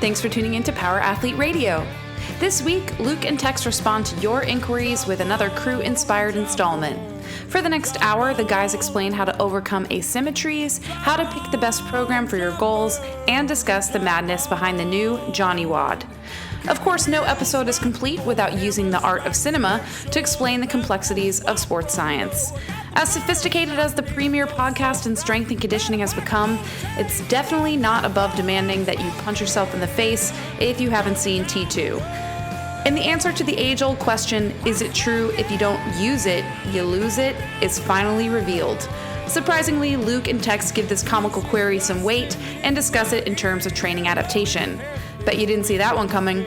thanks for tuning in to Power Athlete Radio. This week, Luke and Tex respond to your inquiries with another crew-inspired installment. For the next hour, the guys explain how to overcome asymmetries, how to pick the best program for your goals, and discuss the madness behind the new Johnny WOD. Of course, no episode is complete without using the art of cinema to explain the complexities of sports science. As sophisticated as the premier podcast in strength and conditioning has become, it's definitely not above demanding that you punch yourself in the face if you haven't seen T2. And the answer to the age-old question, is it true if you don't use it, you lose it, is finally revealed. Surprisingly, Luke and Tex give this comical query some weight and discuss it in terms of training adaptation. Bet you didn't see that one coming.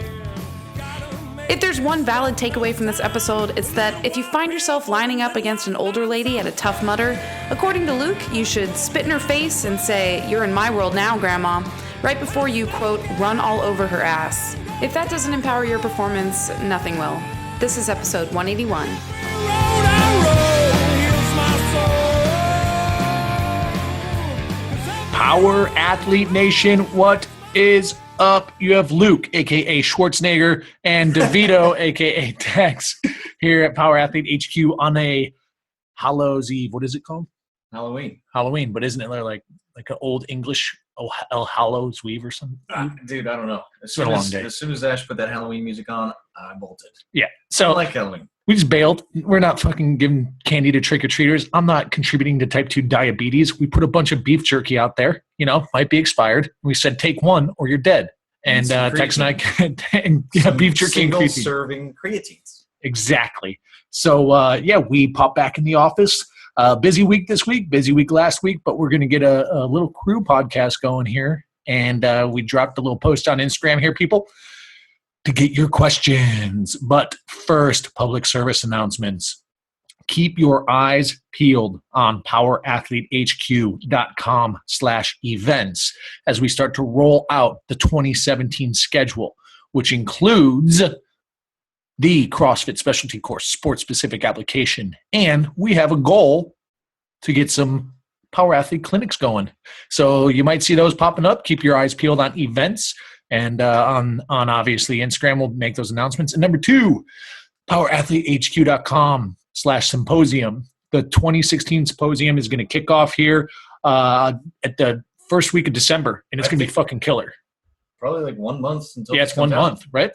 If there's one valid takeaway from this episode, it's that if you find yourself lining up against an older lady at a Tough Mudder, according to Luke, you should spit in her face and say, "You're in my world now, Grandma," right before you, quote, run all over her ass. If that doesn't empower your performance, nothing will. This is episode 181. Power Athlete Nation, what is up? You have Luke, a.k.a. Schwarzenegger, and DeVito, a.k.a. Tex, here at Power Athlete HQ on a Hallows Eve. What is it called? Halloween, but isn't it like an old English All Hallows Eve or something? Dude, I don't know. It's been a long day. As soon as Ash put that Halloween music on, I bolted. Yeah. So I like Halloween. We just bailed. We're not fucking giving candy to trick-or-treaters. I'm not contributing to type 2 diabetes. We put a bunch of beef jerky out there, might be expired. We said, take one or you're dead. And Tex and I, beef jerky and creatine. Single-serving creatines. Exactly. So, we pop back in the office. Busy week this week, busy week last week, but we're going to get a little crew podcast going here. And we dropped a little post on Instagram here, people, to get your questions. But first, public service announcements. Keep your eyes peeled on powerathletehq.com/events as we start to roll out the 2017 schedule, which includes the CrossFit specialty course, sports-specific application, and we have a goal to get some Power Athlete clinics going. So you might see those popping up. Keep your eyes peeled on events. And on obviously Instagram, we'll make those announcements. And number 2, powerathletehq.com/symposium. The 2016 symposium is going to kick off here at the first week of December, and it's going to be fucking killer. Probably like 1 month until it's 1 month, right?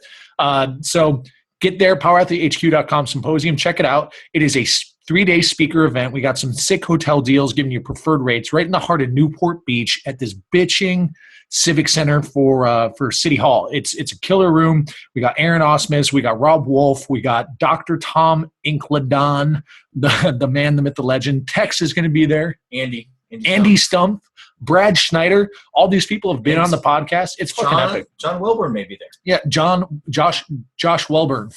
So get there, powerathletehq.com symposium. Check it out. It is a 3-day speaker event. We got some sick hotel deals giving you preferred rates right in the heart of Newport Beach at this bitching Civic Center for City Hall. It's a killer room. We got Aaron Osmus, we got Rob Wolf, we got Dr. Tom Inkledon, the man, the myth, the legend. Tex is going to be there. Andy Stump, Brad Schneider. All these people have been on the podcast. It's fucking epic. John Welborn may be there. Yeah, Josh Welborn.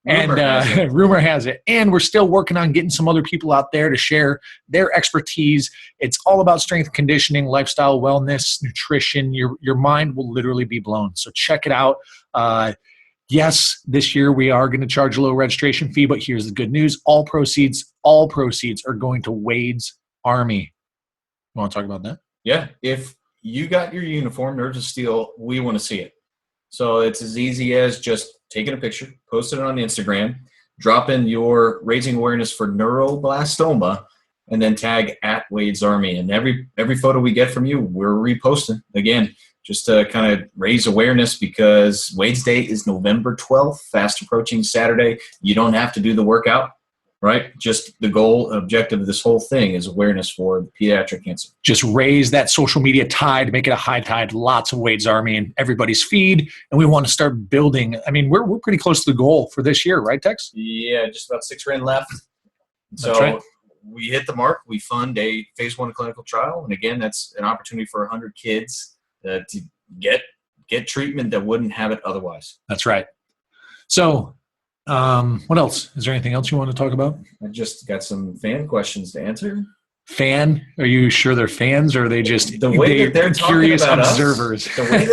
And rumor has it. And we're still working on getting some other people out there to share their expertise. It's all about strength conditioning, lifestyle, wellness, nutrition. Your mind will literally be blown. So check it out. Yes, this year we are going to charge a low registration fee, but here's the good news. All proceeds are going to Wade's Army. You want to talk about that? Yeah. If you got your uniform, Nerves of Steel, we want to see it. So it's as easy as just taking a picture, posting it on Instagram, drop in your raising awareness for neuroblastoma, and then tag at Wade's Army. And every photo we get from you, we're reposting. Again, just to kind of raise awareness, because Wade's Day is November 12th, fast approaching Saturday. You don't have to do the workout, right? Just the objective of this whole thing is awareness for pediatric cancer. Just raise that social media tide, make it a high tide, lots of Wade's Army in everybody's feed. And we want to start building. I mean, we're pretty close to the goal for this year, right, Tex? Yeah, just about 6 grand left. That's right. We hit the mark. We fund a phase 1 clinical trial. And again, that's an opportunity for 100 kids to get treatment that wouldn't have it otherwise. That's right. So, what else? Is there anything else you want to talk about? I just got some fan questions to answer. Fan? Are you sure they're fans, or are they just the way that they're curious about observers? The way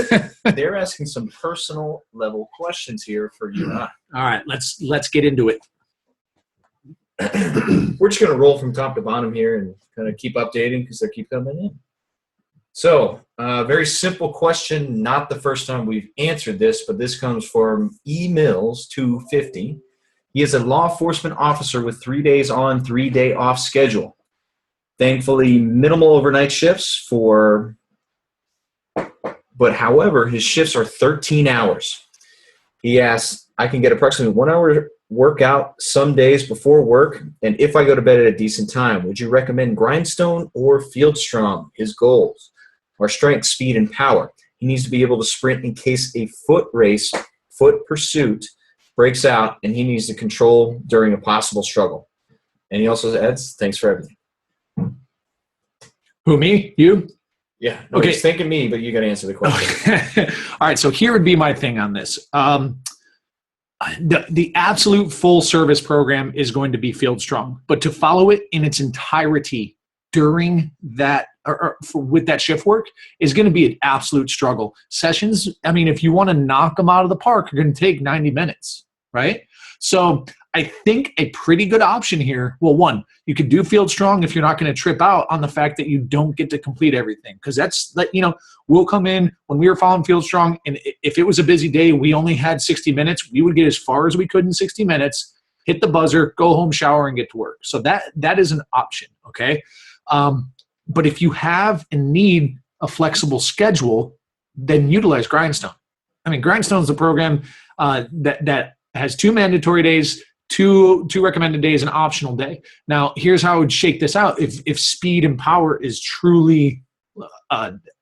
that they're asking some personal level questions here for you and I. All right, let's get into it. We're just going to roll from top to bottom here and kind of keep updating because they keep coming in. So, very simple question. Not the first time we've answered this, but this comes from eMills250. He is a law enforcement officer with 3 days on, 3 day off schedule. Thankfully, minimal overnight shifts but however, his shifts are 13 hours. He asks, I can get approximately 1 hour workout some days before work, and if I go to bed at a decent time, would you recommend Grindstone or Field Strong? His goals are strength, speed, and power. He needs to be able to sprint in case a foot pursuit breaks out, and he needs to control during a possible struggle. And he also adds, thanks for everything. Who, me? You? Yeah. No, okay. He's thinking me, but you got to answer the question. Okay. All right. So here would be my thing on this. The absolute full service program is going to be Field Strong, but to follow it in its entirety during that with that shift work is going to be an absolute struggle. Sessions, I mean, if you want to knock them out of the park, are going to take 90 minutes, right? So I think a pretty good option here, well, one, you could do Field Strong if you're not going to trip out on the fact that you don't get to complete everything. Because that's, we'll come in when we were following Field Strong, and if it was a busy day, we only had 60 minutes, we would get as far as we could in 60 minutes, hit the buzzer, go home, shower, and get to work. So that is an option, okay? But if you have and need a flexible schedule, then utilize Grindstone. I mean, Grindstone is a program that has 2 mandatory days, two recommended days, an optional day. Now, here's how I would shake this out. If speed and power is truly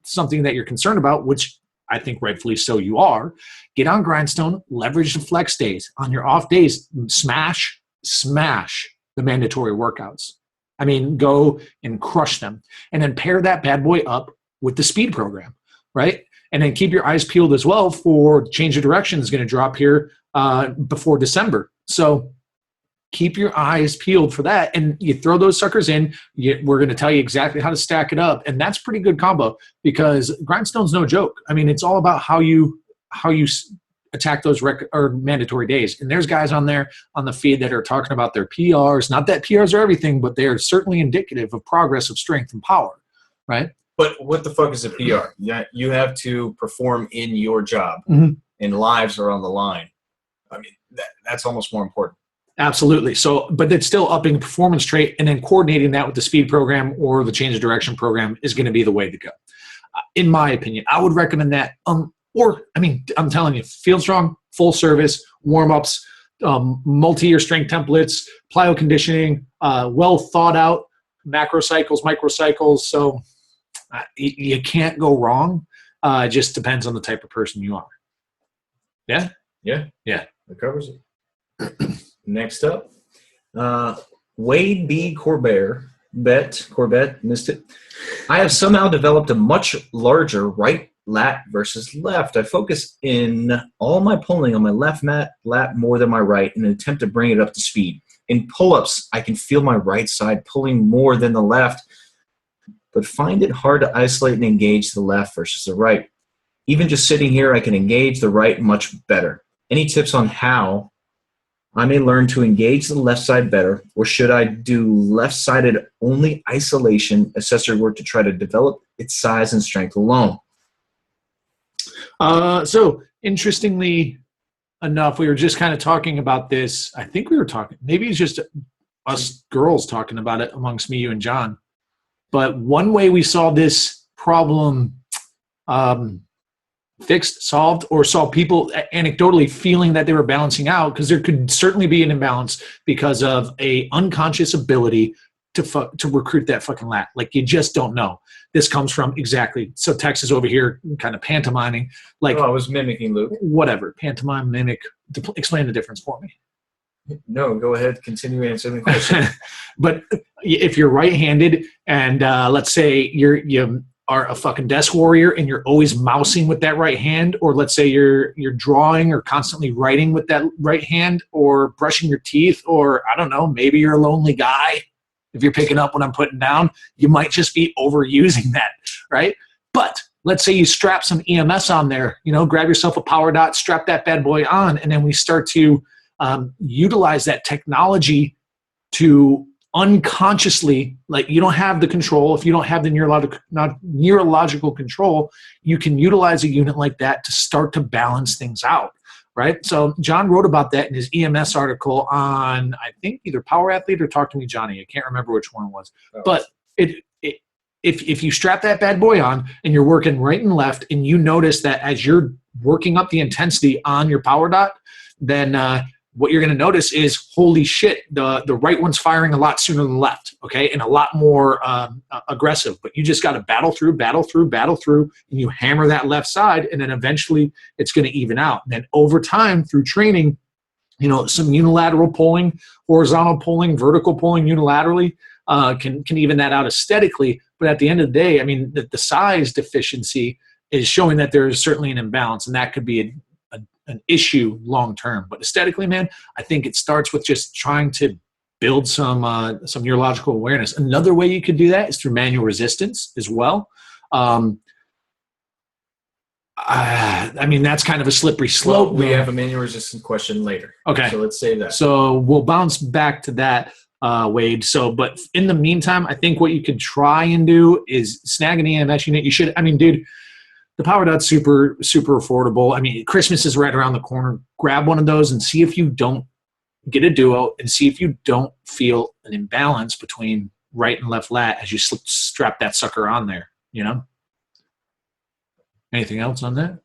something that you're concerned about, which I think rightfully so you are, get on Grindstone, leverage the flex days. On your off days, smash the mandatory workouts. I mean, go and crush them. And then pair that bad boy up with the speed program, right? And then keep your eyes peeled as well for Change of Direction is going to drop here before December. So keep your eyes peeled for that. And you throw those suckers in, we're going to tell you exactly how to stack it up. And that's pretty good combo because Grindstone's no joke. I mean, it's all about how you attack those mandatory days. And there's guys on there on the feed that are talking about their PRs. Not that PRs are everything, but they're certainly indicative of progress of strength and power, right? But what the fuck is a PR? You have to perform in your job, and lives are on the line. I mean, that's almost more important. Absolutely. So, but it's still upping the performance trait, and then coordinating that with the speed program or the Change of Direction program is going to be the way to go. In my opinion, I would recommend that. I'm telling you, Field Strong, full service, warm-ups, multi-year strength templates, plyo conditioning, well thought out macro cycles, microcycles. So you can't go wrong. It just depends on the type of person you are. Yeah? Yeah. That covers it. Next up, Wade B. Corbett, missed it. I have somehow developed a much larger right lat versus left. I focus in all my pulling on my left lat more than my right in an attempt to bring it up to speed. In pull-ups, I can feel my right side pulling more than the left, but find it hard to isolate and engage the left versus the right. Even just sitting here, I can engage the right much better. Any tips on how I may learn to engage the left side better, or should I do left-sided only isolation accessory work to try to develop its size and strength alone? So interestingly enough, we were just kind of talking about this. I think we were talking, maybe it's just us girls talking about it amongst me, you, and John. But one way we saw this problem fixed, solved, or saw people anecdotally feeling that they were balancing out, because there could certainly be an imbalance because of a unconscious ability to recruit that fucking lat. Like, you just don't know. This comes from exactly. So Tex is over here kind of pantomiming. Like, I was mimicking Luke. Whatever. Pantomime, mimic. Explain the difference for me. No, go ahead. Continue answering the question. But if you're right-handed and let's say you are a fucking desk warrior and you're always mousing with that right hand, or let's say you're drawing or constantly writing with that right hand, or brushing your teeth, or I don't know, maybe you're a lonely guy. If you're picking up what I'm putting down, you might just be overusing that, right? But let's say you strap some EMS on there, grab yourself a power dot, strap that bad boy on, and then we start to utilize that technology to unconsciously, like you don't have the control, if you don't have the neurological control, you can utilize a unit like that to start to balance things out, right? So John wrote about that in his EMS article on, I think, either Power Athlete or Talk to Me Johnny. I can't remember which one it was. But if you strap that bad boy on and you're working right and left, and you notice that as you're working up the intensity on your power dot, then what you're going to notice is, holy shit, the right one's firing a lot sooner than the left, okay, and a lot more aggressive. But you just got to battle through, and you hammer that left side, and then eventually it's going to even out. And then over time, through training, some unilateral pulling, horizontal pulling, vertical pulling unilaterally can even that out aesthetically. But at the end of the day, I mean, the size deficiency is showing that there is certainly an imbalance, and that could be an issue long term. But aesthetically, man, I think it starts with just trying to build some neurological awareness. Another way you could do that is through manual resistance as well. I mean, that's kind of a slippery slope. Well, we have a manual resistance question later. Okay. So let's save that. So we'll bounce back to that, Wade. But in the meantime, I think what you could try and do is snag an EMS unit. You should, I mean, dude, the Power Dot's super, super affordable. I mean, Christmas is right around the corner. Grab one of those and see if you don't get a duo, and see if you don't feel an imbalance between right and left lat as you strap that sucker on there, Anything else on that?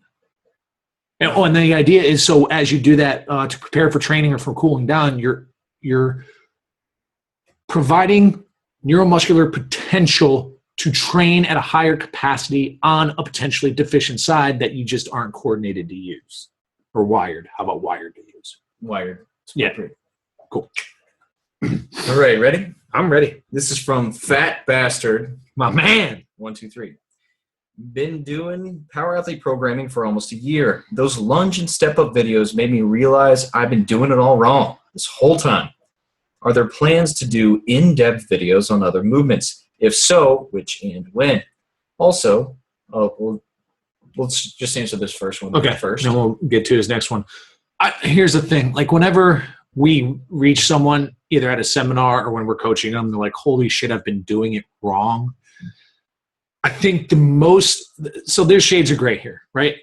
And the idea is, so as you do that to prepare for training or for cooling down, you're providing neuromuscular potential to train at a higher capacity on a potentially deficient side that you just aren't coordinated to use, or wired. How about wired to use? Wired. Yeah. Cool. All right, ready? I'm ready. This is from Fat Bastard. My man. 123. Been doing Power Athlete programming for almost a year. Those lunge and step up videos made me realize I've been doing it all wrong this whole time. Are there plans to do in-depth videos on other movements? If so, which and when? Also, let's just answer this first one first. Then we'll get to his next one. Here's the thing. Like, whenever we reach someone, either at a seminar or when we're coaching them, they're like, holy shit, I've been doing it wrong. I think so there's shades of gray here, right?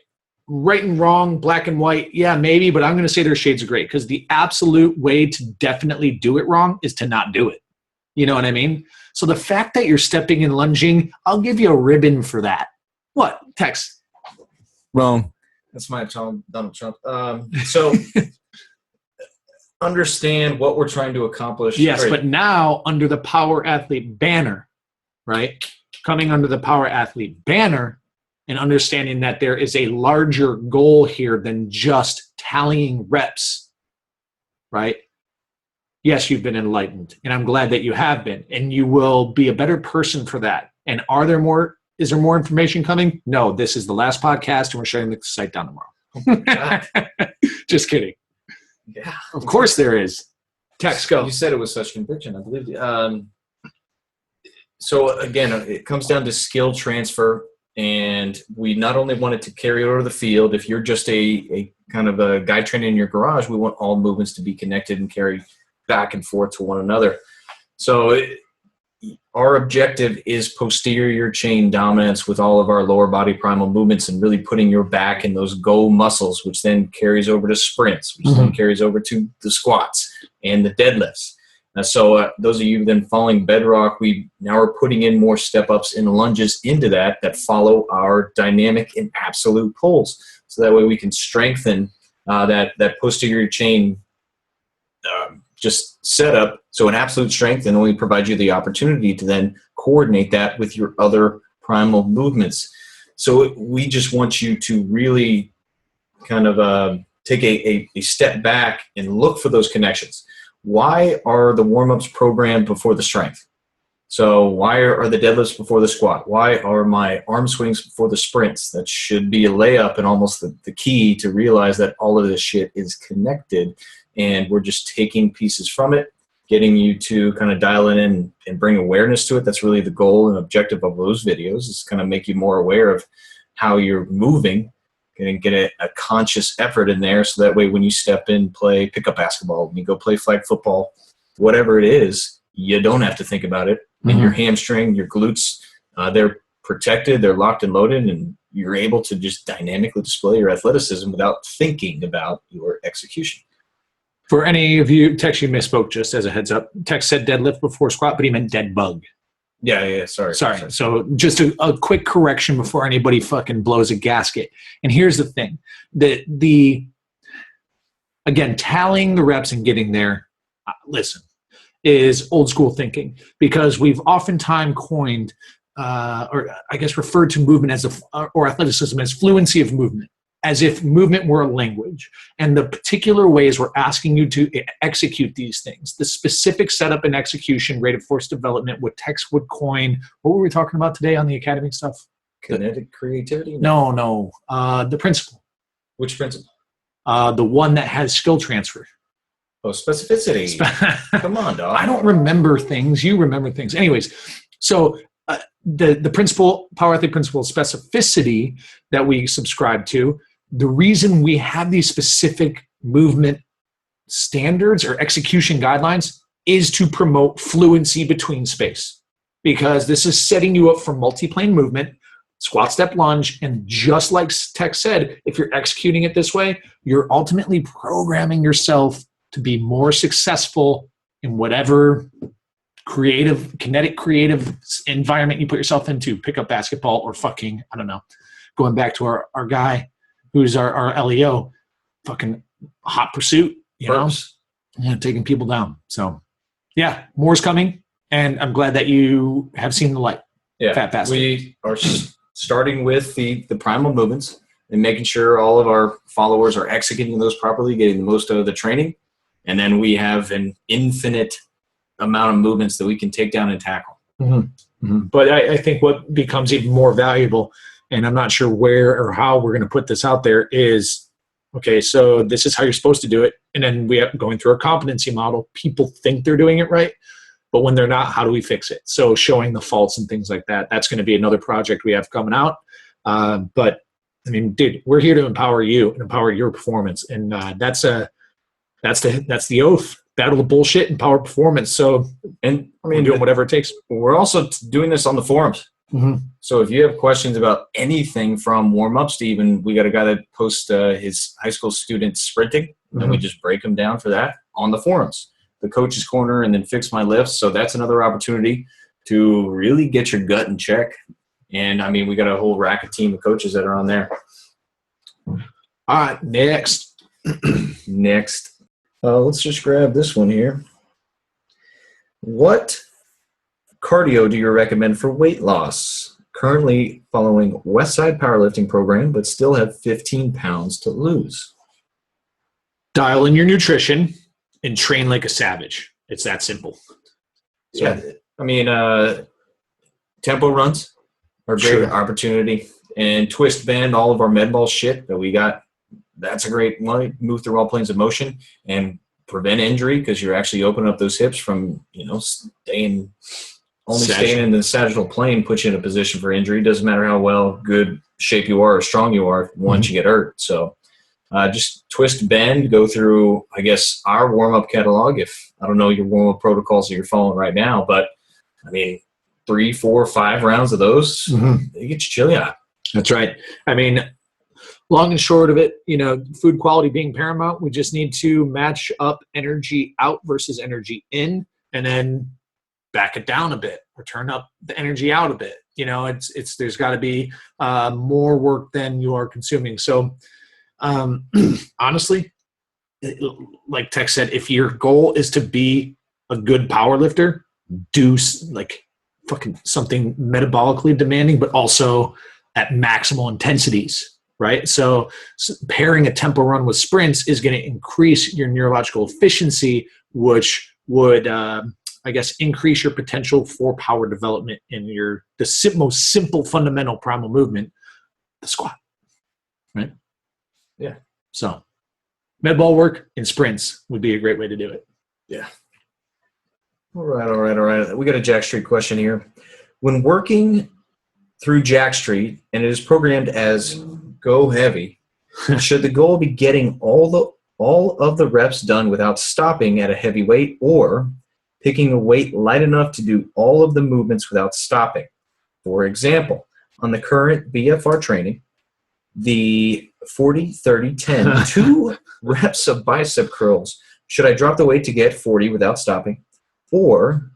Right and wrong, black and white, yeah, maybe, but I'm going to say there's shades of gray, because the absolute way to definitely do it wrong is to not do it. You know what I mean? So the fact that you're stepping and lunging, I'll give you a ribbon for that. What? Tex? Wrong. That's my Donald Trump. So understand what we're trying to accomplish. Yes, but now under the Power Athlete banner, right? Coming under the Power Athlete banner and understanding that there is a larger goal here than just tallying reps, right? Yes, you've been enlightened, and I'm glad that you have been, and you will be a better person for that. And is there more information coming? No, this is the last podcast, and we're shutting the site down tomorrow. Oh my God. Just kidding. Yeah. Of course there is. Tex, go. You said it with such conviction. I believe you. So again, it comes down to skill transfer, and we not only want it to carry over the field. If you're just a kind of a guy training in your garage, we want all movements to be connected and carry back and forth to one another. So our objective is posterior chain dominance with all of our lower body primal movements, and really putting your back in those go muscles, which then carries over to sprints, which then carries over to the squats and the deadlifts. So those of you then following Bedrock, we now are putting in more step-ups and lunges into that follow our dynamic and absolute pulls. So that way we can strengthen that posterior chain just set up, so an absolute strength, and only provide you the opportunity to then coordinate that with your other primal movements. So we just want you to really kind of take a step back and look for those connections. Why are the warm-ups programmed before the strength? So why are the deadlifts before the squat? Why are my arm swings before the sprints? That should be a layup, and almost the key to realize that all of this shit is connected, and we're just taking pieces from it, getting you to kind of dial it in and bring awareness to it. That's really the goal and objective of those videos, is kind of make you more aware of how you're moving and get a conscious effort in there, so that way when you step in, play pickup basketball, when you go play flag football, whatever it is, you don't have to think about it. And your hamstring, your glutes, they're protected, they're locked and loaded, and you're able to just dynamically display your athleticism without thinking about your execution. For any of you, Tex, you misspoke, just as a heads up. Tex said deadlift before squat, but he meant dead bug. Yeah, sorry. So just a quick correction before anybody fucking blows a gasket. And here's the thing. Again, tallying the reps and getting there, listen, is old school thinking, because we've oftentimes coined or I guess referred to movement or athleticism as fluency of movement, as if movement were a language, and the particular ways we're asking you to execute these things, the specific setup and execution, rate of force development, what Tex would coin. What were we talking about today on the academy stuff? Kinetic creativity? No. The principle. Which principle? The one that has skill transfer. Oh, specificity. Come on, dog. I don't remember things. You remember things. Anyways, so the principle, power athlete principle, specificity that we subscribe to, the reason we have these specific movement standards or execution guidelines is to promote fluency between space, because this is setting you up for multi-plane movement, squat, step, lunge, and just like Tex said, if you're executing it this way, you're ultimately programming yourself to be more successful in whatever kinetic creative environment you put yourself into. Pick up basketball or fucking, I don't know, going back to our guy who's our LEO, fucking hot pursuit, you know, taking people down. So yeah, more's coming, and I'm glad that you have seen the light. Yeah, Fat bastard. We are starting with the primal movements and making sure all of our followers are executing those properly, getting the most out of the training. And then we have an infinite amount of movements that we can take down and tackle. But I think what becomes even more valuable, and I'm not sure where or how we're going to put this out there, is, okay, so this is how you're supposed to do it. And then we have going through our competency model. People think they're doing it right, but when they're not, how do we fix it? So showing the faults and things like that, that's going to be another project we have coming out. But I mean, dude, we're here to empower you and empower your performance. And that's the oath. Battle the bullshit and power performance. So, and I mean, doing whatever it takes. We're also doing this on the forums. So if you have questions about anything from warm-ups to even, we got a guy that posts his high school students sprinting, and we just break them down for that on the forums, the coach's corner, and then Fix My Lifts. So that's another opportunity to really get your gut in check. And I mean, we got a whole rack of team of coaches that are on there. All right, next. Let's just grab this one here. What cardio do you recommend for weight loss? Currently following Westside Powerlifting program, but still have 15 pounds to lose. Dial in your nutrition and train like a savage. It's that simple. So, yeah, I mean, tempo runs are a great opportunity. And twist bend, all of our med ball shit that we got, that's a great one. Move through all planes of motion and prevent injury, because you're actually opening up those hips from, staying in the sagittal plane puts you in a position for injury. Doesn't matter how good shape you are or strong you are once you get hurt. So just twist, bend, go through, I guess, our warm-up catalog. If I don't know your warm-up protocols that you're following right now, but I mean, 3, 4, 5 rounds of those, they get you chilly out. That's right. I mean, long and short of it, food quality being paramount, we just need to match up energy out versus energy in, and then back it down a bit or turn up the energy out a bit. There's got to be more work than you are consuming. So honestly, like Tex said, if your goal is to be a good power lifter, do like fucking something metabolically demanding, but also at maximal intensities. Right. So pairing a tempo run with sprints is going to increase your neurological efficiency, which would, increase your potential for power development in the most simple fundamental primal movement, the squat. Right. Yeah. So med ball work and sprints would be a great way to do it. Yeah. All right. We got a Jack Street question here. When working through Jack Street and it is programmed as go heavy, should the goal be getting all of the reps done without stopping at a heavy weight, or picking a weight light enough to do all of the movements without stopping. For example, on the current BFR training, the 40, 30, 10, 2 reps of bicep curls. Should I drop the weight to get 40 without stopping, or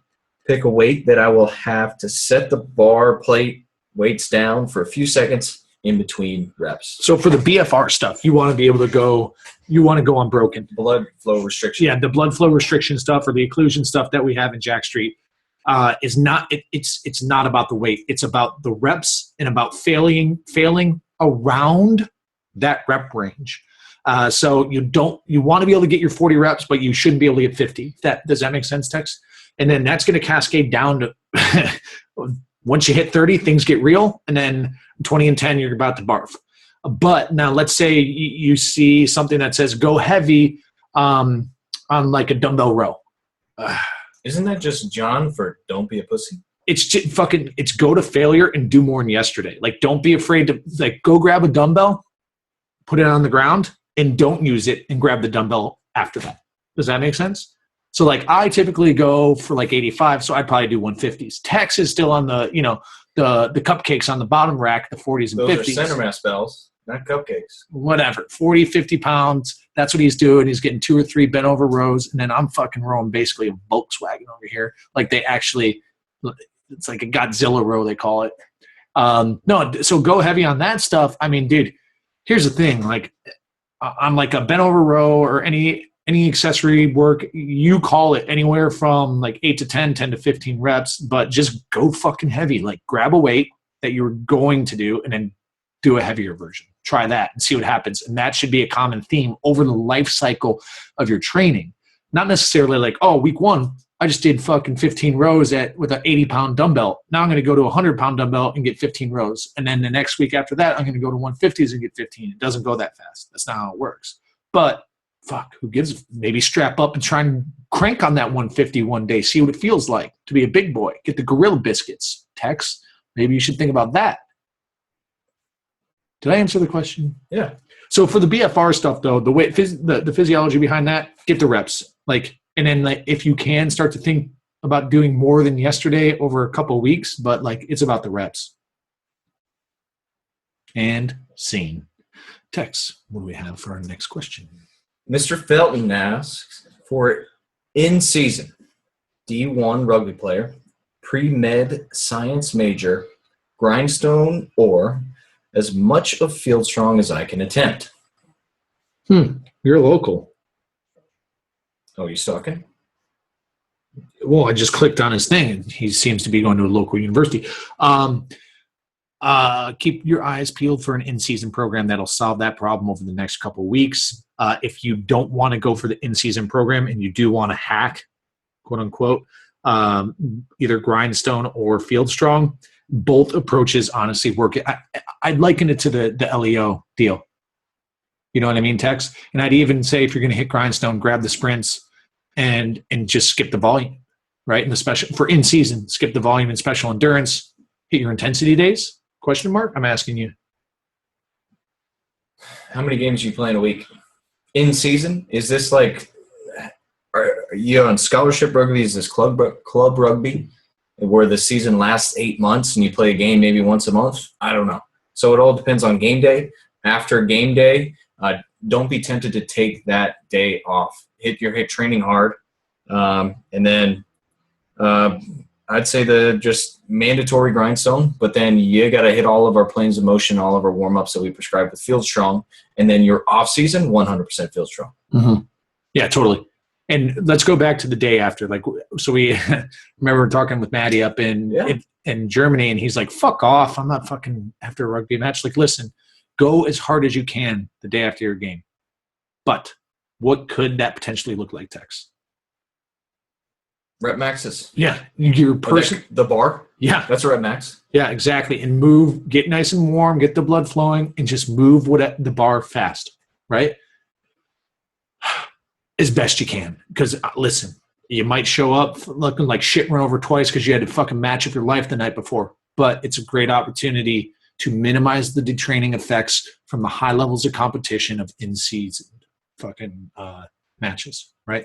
pick a weight that I will have to set the bar plate weights down for a few seconds in between reps? So for the BFR stuff, you want to be able to go, you want to go unbroken. Blood flow restriction. Yeah, the blood flow restriction stuff or the occlusion stuff that we have in Jack Street is not, it's not about the weight. It's about the reps and about failing around that rep range. So you want to be able to get your 40 reps, but you shouldn't be able to get 50. Does that make sense, Tex? And then that's going to cascade down to once you hit 30, things get real, and then 20 and 10, you're about to barf. But now let's say you see something that says go heavy on like a dumbbell row. Isn't that just John for don't be a pussy? It's just it's go to failure and do more than yesterday. Like, don't be afraid to go grab a dumbbell, put it on the ground, and don't use it and grab the dumbbell after that. Does that make sense? So like I typically go for like 85, so I'd probably do 150s. Tex is still on the, the cupcakes on the bottom rack, the 40s and 50s. Those are center mass bells, not cupcakes. Whatever, 40, 50 pounds. That's what he's doing. He's getting 2 or 3 bent over rows, and then I'm fucking rowing basically a Volkswagen over here. Like it's like a Godzilla row, they call it. No, so go heavy on that stuff. I mean, dude, here's the thing. Like, I'm like a bent over row or any accessory work, you call it anywhere from like 8 to 10 to 15 reps, but just go fucking heavy. Like, grab a weight that you're going to do and then do a heavier version. Try that and see what happens. And that should be a common theme over the life cycle of your training. Not necessarily like, oh, week 1, I just did fucking 15 rows with an 80-pound dumbbell. Now I'm going to go to a 100-pound dumbbell and get 15 rows. And then the next week after that, I'm going to go to 150s and get 15. It doesn't go that fast. That's not how it works. But fuck, who gives? Maybe strap up and try and crank on that 150 one day. See what it feels like to be a big boy. Get the gorilla biscuits. Tex, maybe you should think about that. Did I answer the question? Yeah. So for the BFR stuff, though, the way the physiology behind that, get the reps. And then if you can, start to think about doing more than yesterday over a couple of weeks, but it's about the reps. And scene. Tex, what do we have for our next question? Mr. Felton asks for in-season D1 rugby player, pre-med science major, grindstone, or as much of Field Strong as I can attempt. You're local. Oh, you stalking? Well, I just clicked on his thing, and he seems to be going to a local university. Keep your eyes peeled for an in-season program that'll solve that problem over the next couple of weeks. If you don't want to go for the in-season program and you do want to hack, quote unquote, either grindstone or Field Strong, both approaches honestly work. I'd liken it to the LEO deal. You know what I mean, Tex? And I'd even say if you're going to hit grindstone, grab the sprints and just skip the volume, right? And especially for in-season, skip the volume and special endurance, hit your intensity days? Question mark? I'm asking you. How many games do you play in a week? In season? Is this like, are you on scholarship rugby? Is this club rugby where the season lasts 8 months and you play a game maybe once a month? I don't know. So it all depends on game day. After game day, don't be tempted to take that day off. Hit training hard. And then I'd say the just mandatory grindstone, but then you got to hit all of our planes of motion, all of our warm-ups that we prescribe with Field Strong, and then your off-season, 100% Field Strong. Mm-hmm. Yeah, totally. And let's go back to the day after. So we remember talking with Maddie up in Germany, and he's like, fuck off. I'm not fucking after a rugby match. Listen, go as hard as you can the day after your game. But what could that potentially look like, Tex? Rep maxes. Yeah. Your person. The bar. Yeah. That's a rep max. Yeah, exactly. And move, get nice and warm, get the blood flowing, and just move the bar fast, right? As best you can. Because, listen, you might show up looking like shit run over twice because you had to fucking match of your life the night before. But it's a great opportunity to minimize the detraining effects from the high levels of competition of in-season fucking matches, right?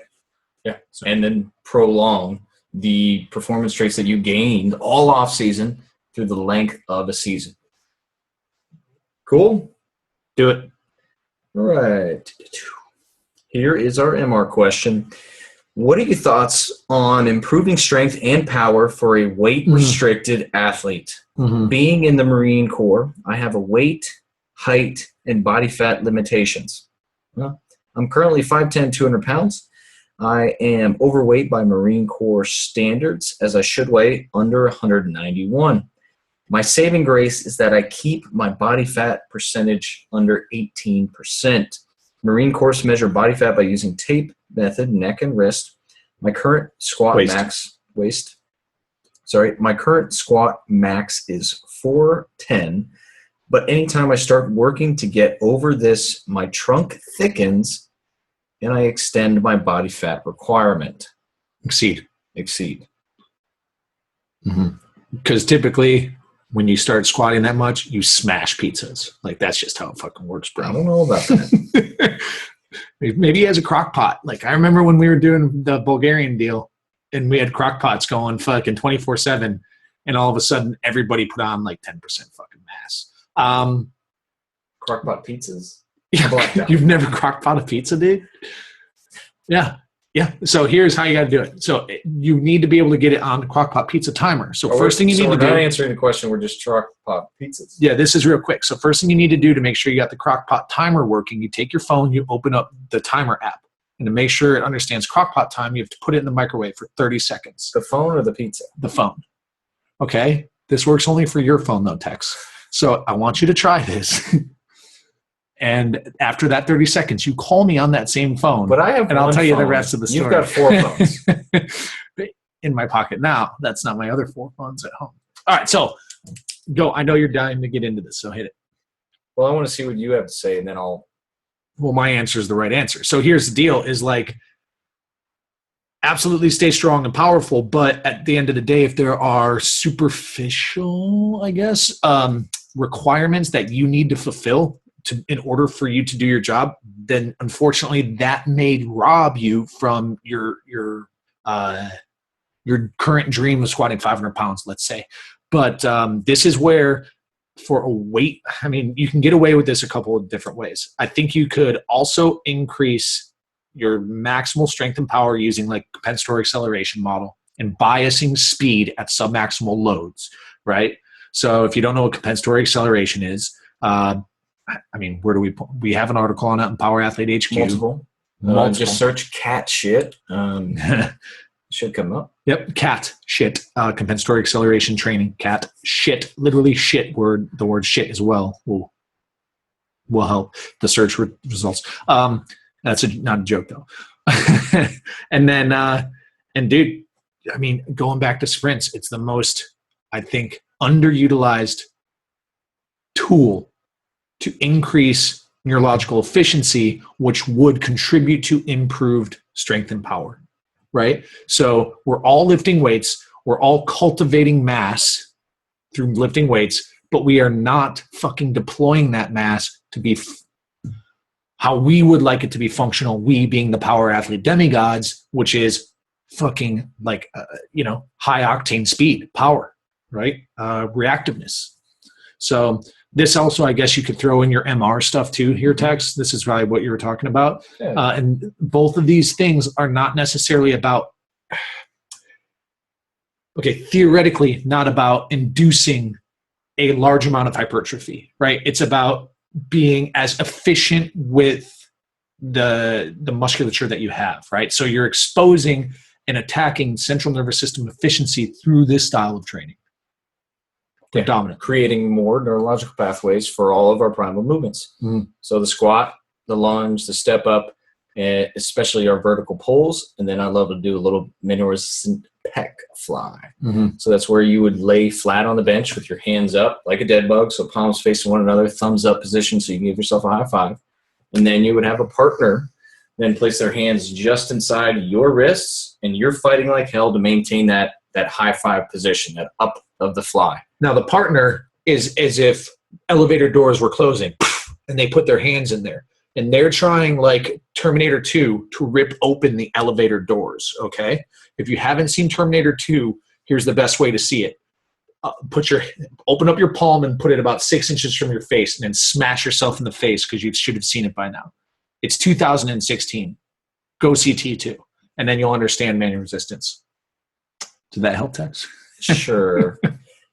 Yeah. And then prolong the performance traits that you gained all off season through the length of a season. Cool? Do it. All right. Here is our MR question. What are your thoughts on improving strength and power for a weight-restricted athlete? Being in the Marine Corps, I have a weight, height, and body fat limitations. Well, I'm currently 5'10", 200 pounds. I am overweight by Marine Corps standards, as I should weigh under 191. My saving grace is that I keep my body fat percentage under 18%. Marine Corps measure body fat by using tape method, neck and wrist. My current squat My current squat max is 410, but anytime I start working to get over this, my trunk thickens and I extend my body fat requirement. Exceed. Because typically when you start squatting that much, you smash pizzas. Like, that's just how it fucking works, bro. I don't know about that. Maybe he has a crock pot. Like, I remember when we were doing the Bulgarian deal and we had crock pots going fucking 24/7, and all of a sudden everybody put on like 10% fucking mass. Crock pot pizzas? Yeah. You've never crock pot a pizza, dude? Yeah. Yeah. So here's how you got to do it. So you need to be able to get it on the crock pot pizza timer. So first thing you need to do. We're not answering the question. We're just crock pot pizzas. Yeah, this is real quick. So first thing you need to do to make sure you got the crock pot timer working, you take your phone, you open up the timer app. And to make sure it understands crock pot time, you have to put it in the microwave for 30 seconds. The phone or the pizza? The phone. Okay? This works only for your phone, though, Tex. So I want you to try this. And after that 30 seconds, you call me on that same phone. But I have and I'll tell you the rest of the story. You've got 4 phones. In my pocket now. That's not my other 4 phones at home. All right, so go. I know you're dying to get into this, so hit it. Well, I want to see what you have to say, and then I'll... Well, my answer is the right answer. So here's the deal, is like, absolutely stay strong and powerful, but at the end of the day, if there are superficial, I guess, requirements that you need to fulfill in order for you to do your job, then unfortunately that may rob you from your current dream of squatting 500 pounds, let's say. But this is where, for a weight, I mean, you can get away with this a couple of different ways. I think you could also increase your maximal strength and power using like compensatory acceleration model and biasing speed at submaximal loads, right? So if you don't know what compensatory acceleration is, I mean, where do we have an article on it in Power Athlete HQ. Multiple. Just search cat shit. Should come up. Yep, cat shit. Compensatory acceleration training. Cat shit. Literally shit. The word shit as well will help the search results. That's not a joke though. And then, and dude, I mean, going back to sprints, it's the most, I think, underutilized tool to increase neurological efficiency, which would contribute to improved strength and power, right? So we're all lifting weights. We're all cultivating mass through lifting weights, but we are not fucking deploying that mass to be how we would like it to be functional, we being the power athlete demigods, which is fucking like, high octane speed, power, right? Reactiveness. So this also, I guess you could throw in your MR stuff too here, Tex. This is probably what you were talking about. Yeah. And both of these things are not necessarily about, theoretically not about inducing a large amount of hypertrophy, right? It's about being as efficient with the musculature that you have, right? So you're exposing and attacking central nervous system efficiency through this style of training. Predominant. Creating more neurological pathways for all of our primal movements. Mm. So the squat, the lunge, the step up, especially our vertical pulls. And then I love to do a little minimum resistant pec fly. Mm-hmm. So that's where you would lay flat on the bench with your hands up like a dead bug. So palms facing one another, thumbs up position. So you can give yourself a high five. And then you would have a partner then place their hands just inside your wrists. And you're fighting like hell to maintain that high five position, that up of the fly. Now the partner is as if elevator doors were closing and they put their hands in there. and they're trying like Terminator 2 to rip open the elevator doors. Okay. If you haven't seen Terminator 2, here's the best way to see it. Open up your palm and put it about 6 inches from your face, and then smash yourself in the face because you should have seen it by now. It's 2016. Go see T2, and then you'll understand manual resistance. Did that help, Tex? Sure.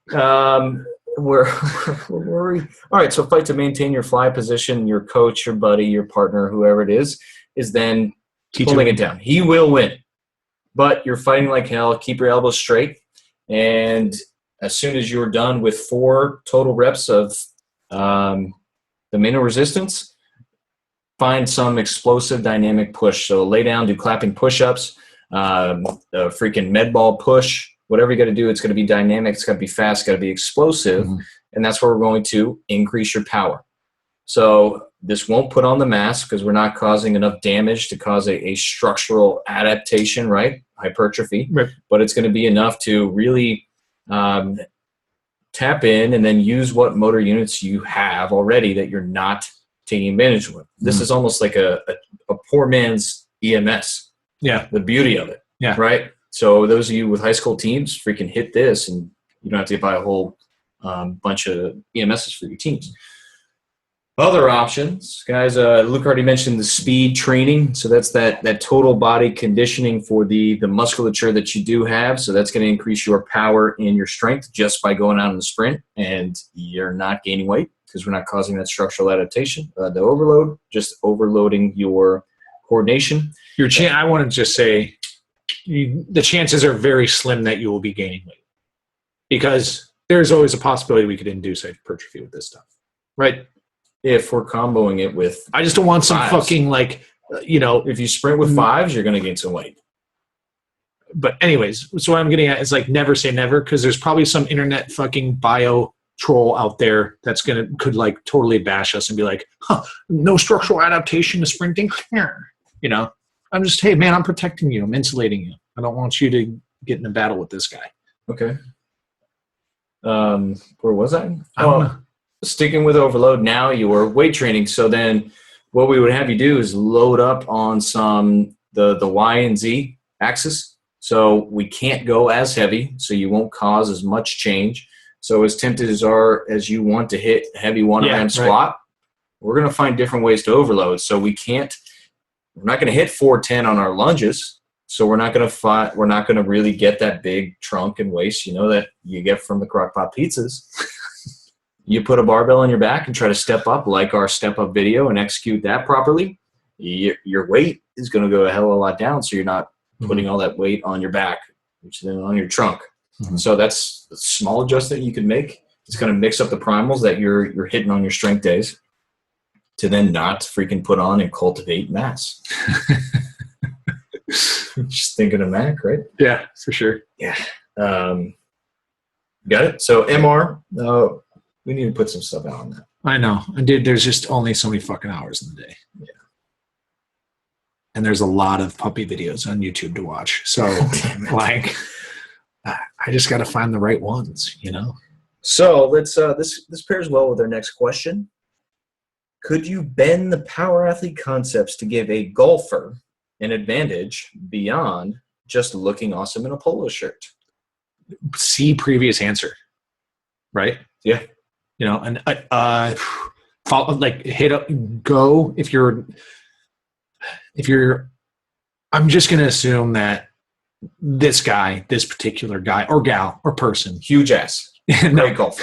Where were we? All right, so fight to maintain your fly position. Your coach, your buddy, your partner, whoever it is then pulling it down. He will win, but you're fighting like hell. Keep your elbows straight, and as soon as you're done with 4 total reps of the manual resistance, find some explosive dynamic push. So lay down, do clapping push-ups, a freaking med ball push, whatever you got to do. It's going to be dynamic. It's got to be fast. It's got to be explosive. Mm-hmm. And that's where we're going to increase your power. So this won't put on the mass because we're not causing enough damage to cause a structural adaptation, right? Hypertrophy. Right. But it's going to be enough to really tap in and then use what motor units you have already that you're not taking advantage of. This is almost like a poor man's EMS. Yeah. The beauty of it. Yeah. Right. So those of you with high school teams, freaking hit this, and you don't have to buy a whole bunch of EMSs for your teams. Other options, guys, Luke already mentioned the speed training. So that's that total body conditioning for the musculature that you do have. So that's going to increase your power and your strength just by going out in the sprint, and you're not gaining weight because we're not causing that structural adaptation. The overload, just overloading your coordination. I want to just say the chances are very slim that you will be gaining weight because there's always a possibility we could induce hypertrophy with this stuff, right? If we're comboing it with, I just don't want some fives. Fucking if you sprint with 5s, you're going to gain some weight. But anyways, so what I'm getting at is like never say never, because there's probably some internet fucking bio troll out there that's could like totally bash us and be like, no structural adaptation to sprinting. I'm just, hey man, I'm protecting you. I'm insulating you. I don't want you to get in a battle with this guy. Okay. Where was I? Sticking with overload, now you're weight training. So then what we would have you do is load up on the Y and Z axis. So we can't go as heavy, so you won't cause as much change. So as tempted as you want to hit heavy 1RM squat, we're going to find different ways to overload. So we're not going to hit 410 on our lunges. So we're not going to really get that big trunk and waist, that you get from the crockpot pizzas. You put a barbell on your back and try to step up like our step up video and execute that properly. Your weight is going to go a hell of a lot down. So you're not putting all that weight on your back, which is then on your trunk. Mm-hmm. So that's a small adjustment you can make. It's going to mix up the primals that you're hitting on your strength days to then not freaking put on and cultivate mass. Just thinking of Mac, right? Yeah, for sure. Yeah. Got it. So MR, we need to put some stuff out on that. I know. And dude, there's just only so many fucking hours in the day. Yeah. And there's a lot of puppy videos on YouTube to watch. So like, I just got to find the right ones, So let's, this pairs well with our next question. Could you bend the power athlete concepts to give a golfer an advantage beyond just looking awesome in a polo shirt? See previous answer. Right? Yeah. And follow, like hit up, go if you're, I'm just going to assume that this particular guy or gal or person, huge ass, great golf.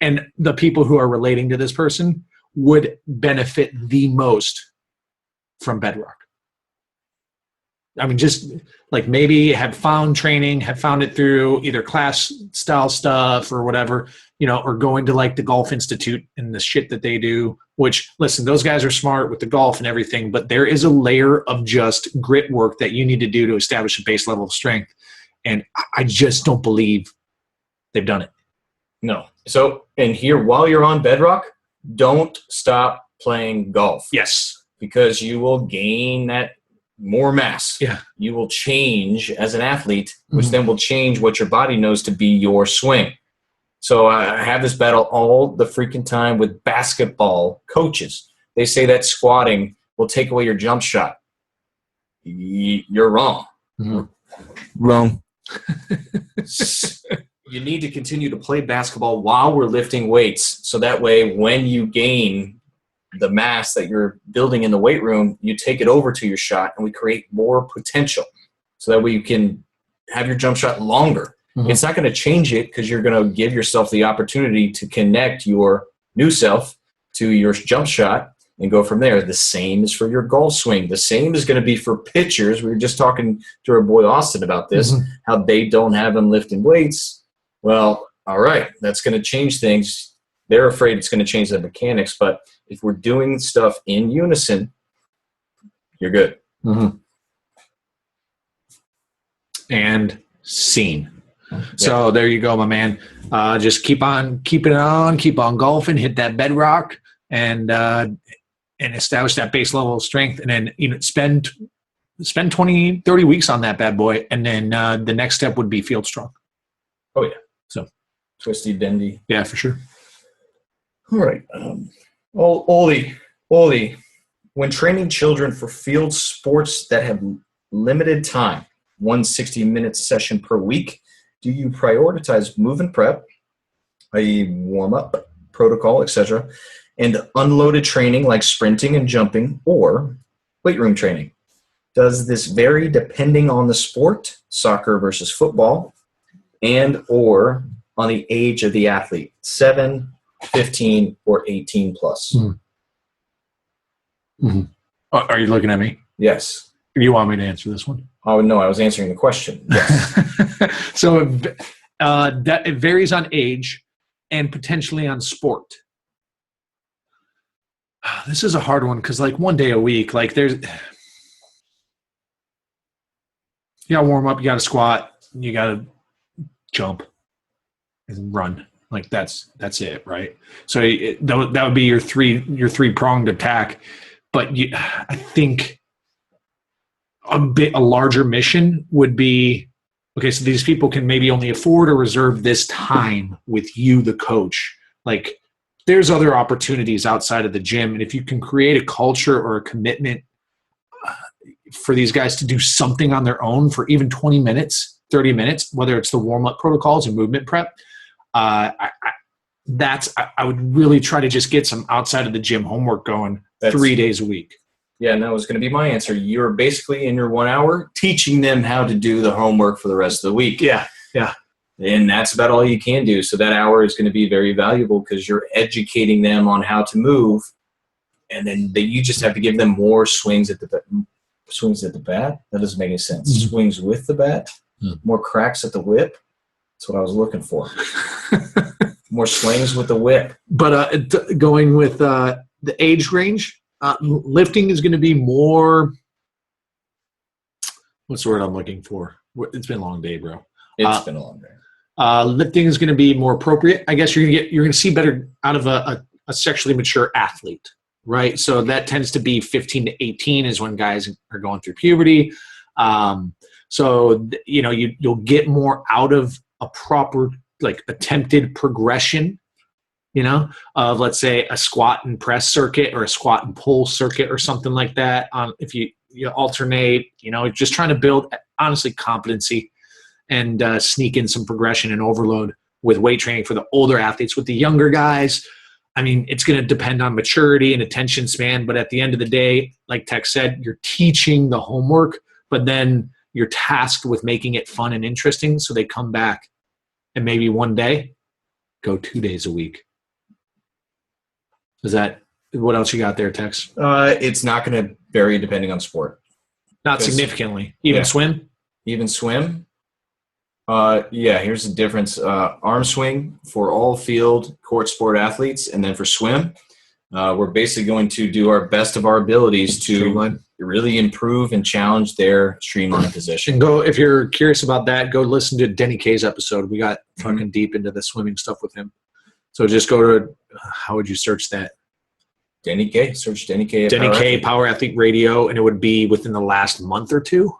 And the people who are relating to this person would benefit the most from Bedrock. I mean, just like maybe have found it through either class style stuff or whatever, or going to like the Golf Institute and the shit that they do, which listen, those guys are smart with the golf and everything, but there is a layer of just grit work that you need to do to establish a base level of strength. And I just don't believe they've done it. No. So, and here, while you're on Bedrock, don't stop playing golf. Yes. Because you will gain that more mass. Yeah. You will change as an athlete, which then will change what your body knows to be your swing. So I have this battle all the freaking time with basketball coaches. they say that squatting will take away your jump shot. You're wrong. Mhm. Wrong. You need to continue to play basketball while we're lifting weights. So that way, when you gain the mass that you're building in the weight room, you take it over to your shot and we create more potential. So that way you can have your jump shot longer. Mhm. It's not going to change it because you're going to give yourself the opportunity to connect your new self to your jump shot and go from there. The same is for your golf swing. The same is going to be for pitchers. We were just talking to our boy Austin about this, how they don't have them lifting weights. Well, all right, that's going to change things. They're afraid it's going to change the mechanics, but if we're doing stuff in unison, you're good. Mm-hmm. And scene. So there you go, my man. Just keep on keeping it on, keep on golfing, hit that bedrock, and establish that base level of strength, and then spend 20, 30 weeks on that bad boy, and then the next step would be field strong. Oh yeah. So twisty, bendy. Yeah, for sure. All right. Oli, when training children for field sports that have limited time, 1 60-minute session per week, do you prioritize movement prep, i.e. warm-up, protocol, etc., and unloaded training like sprinting and jumping, or weight room training? Does this vary depending on the sport, soccer versus football, and or on the age of the athlete, 7, 15, or 18 plus? Mm-hmm. Are you looking at me? Yes. You want me to answer this one? Oh, no, I was answering the question. Yes. So it varies on age and potentially on sport. This is a hard one because, like, 1 day a week, like, you got to warm up, you got to squat, you got to jump and run. Like, that's it, right? So that would be your three-pronged attack. But I think a larger mission would be, okay, so these people can maybe only afford or reserve this time with you, the coach. Like, there's other opportunities outside of the gym. And if you can create a culture or a commitment for these guys to do something on their own for even 20 minutes, 30 minutes, whether it's the warm-up protocols and movement prep, I would really try to just get some outside of the gym homework going 3 days a week. Yeah, and that was going to be my answer. You're basically in your 1 hour teaching them how to do the homework for the rest of the week. Yeah. And that's about all you can do. So that hour is going to be very valuable because you're educating them on how to move. And then you just have to give them more swings at the bat. That doesn't make any sense. Mm-hmm. Swings with the bat, more cracks at the whip. That's what I was looking for. More swings with the whip. But going with the age range, lifting is going to be more. What's the word I'm looking for? It's been a long day, bro. It's been a long day. Lifting is going to be more appropriate. I guess you're going to see better out of a sexually mature athlete, right? So that tends to be 15 to 18 is when guys are going through puberty. So you'll get more out of a proper, like, attempted progression, of, let's say, a squat and press circuit or a squat and pull circuit or something like that. If you alternate, just trying to build, honestly, competency and sneak in some progression and overload with weight training for the older athletes. With the younger guys, I mean, it's going to depend on maturity and attention span. But at the end of the day, like Tex said, you're teaching the homework, but then you're tasked with making it fun and interesting. So they come back and maybe one day go 2 days a week. What else you got there, Tex? It's not going to vary depending on sport. Not significantly. Even swim? Even swim. Here's the difference. Arm swing for all field court sport athletes, and then for swim, we're basically going to do our best of our abilities to really improve and challenge their streamline position. And if you're curious about that, go listen to Denny K's episode. We got fucking deep into the swimming stuff with him. So just go to, how would you search that? Denny K. Search Denny K. Denny K, Power Athlete Radio, and it would be within the last month or two.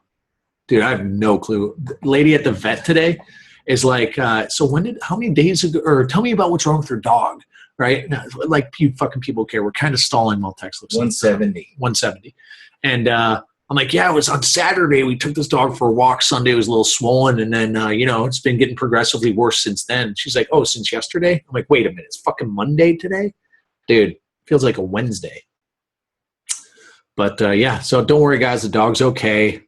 Dude, I have no clue. The lady at the vet today is like, so how many days ago, or tell me about what's wrong with your dog. right? Like you fucking people care. We're kind of stalling while Tex looks 170. 170. And I'm like, yeah, it was on Saturday. We took this dog for a walk. Sunday was a little swollen. And then, it's been getting progressively worse since then. She's like, oh, since yesterday? I'm like, wait a minute. It's fucking Monday today? Dude, feels like a Wednesday. But, so don't worry, guys. The dog's okay.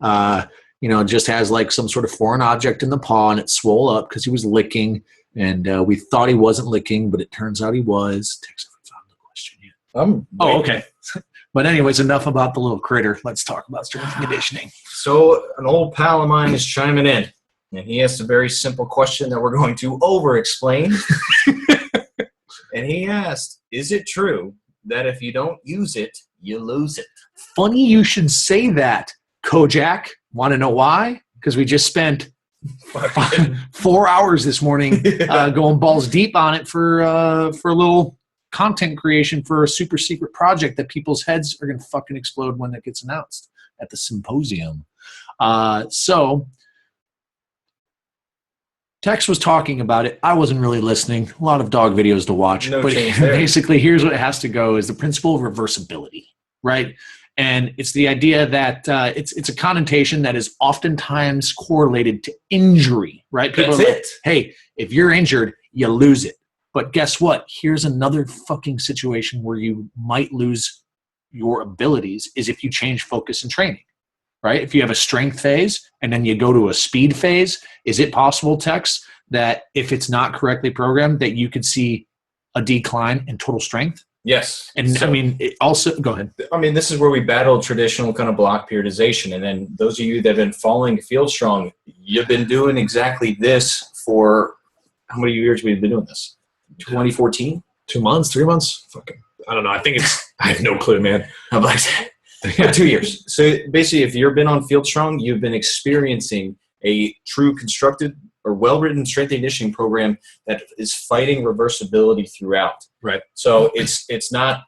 Just has like some sort of foreign object in the paw, and it swole up because he was licking. And we thought he wasn't licking, but it turns out he was. Tex haven't found the question yet. Okay. But anyways, enough about the little critter. Let's talk about strength and conditioning. So an old pal of mine is chiming in, and he asked a very simple question that we're going to over-explain. And he asked, is it true that if you don't use it, you lose it? Funny you should say that, Kojak. Want to know why? Because we just spent 4 hours this morning going balls deep on it for a little content creation for a super secret project that people's heads are going to fucking explode when it gets announced at the symposium. So Tex was talking about it. I wasn't really listening. A lot of dog videos to watch. No but change there. Basically, here's what it has to go is the principle of reversibility, right? And it's the idea that it's a connotation that is oftentimes correlated to injury, right? People That's are like, it. hey, if you're injured, you lose it. But guess what? Here's another fucking situation where you might lose your abilities is if you change focus in training, right? If you have a strength phase and then you go to a speed phase, is it possible, Tex, that if it's not correctly programmed, that you could see a decline in total strength? Yes. And So, it also, go ahead. this is where we battle traditional kind of block periodization. And then those of you that have been following Field Strong, you've been doing exactly this for how many years we've been doing this? 2014? 2 months, 3 months? Fucking, I don't know. I think I have no clue, man. How about that? 2 years. So basically, if you've been on Field Strong, you've been experiencing a true constructed or well-written strength and conditioning program that is fighting reversibility throughout. Right. So it's not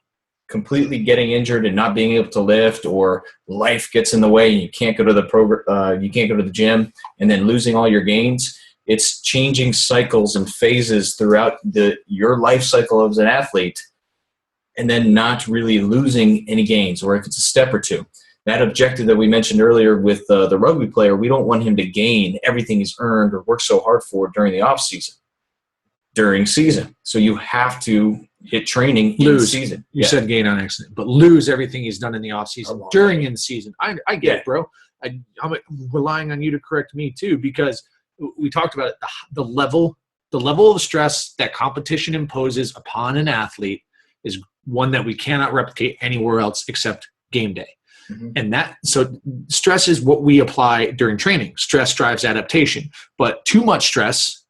completely getting injured and not being able to lift, or life gets in the way and you can't go to the you can't go to the gym, and then losing all your gains. It's changing cycles and phases throughout your life cycle as an athlete, and then not really losing any gains, or if it's a step or two. That objective that we mentioned earlier with the rugby player, we don't want him to gain everything he's earned or worked so hard for during the off season. During season, so you have to hit training in season. You said gain on accident, but lose everything he's done in the off season during in season. I get it, bro. I'm relying on you to correct me too, because we talked about it. The level of stress that competition imposes upon an athlete is one that we cannot replicate anywhere else except game day. Mm-hmm. And so stress is what we apply during training. Stress drives adaptation, but too much stress,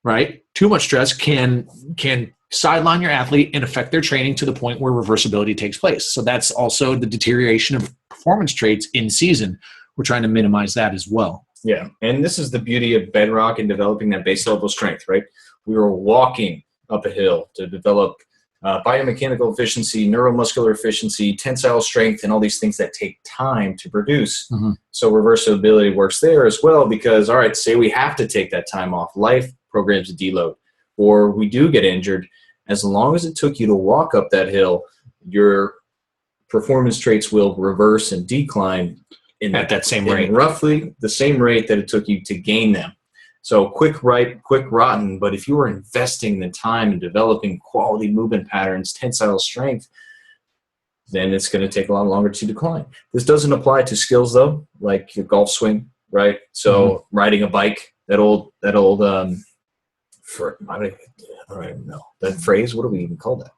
right? Too much stress can sideline your athlete and affect their training to the point where reversibility takes place. So that's also the deterioration of performance traits in season. We're trying to minimize that as well. Yeah, and this is the beauty of Bedrock and developing that base level strength, right? We were walking up a hill to develop biomechanical efficiency, neuromuscular efficiency, tensile strength, and all these things that take time to produce. Mm-hmm. So reversibility works there as well because, all right, say we have to take that time off. Life programs a deload, or we do get injured. As long as it took you to walk up that hill, your performance traits will reverse and decline at that same rate, roughly the same rate that it took you to gain them. So quick rotten, but if you were investing the time in developing quality movement patterns, tensile strength, then it's going to take a lot longer to decline. This doesn't apply to skills though, like your golf swing, right? So riding a bike, that old I don't even know that phrase. What do we even call that?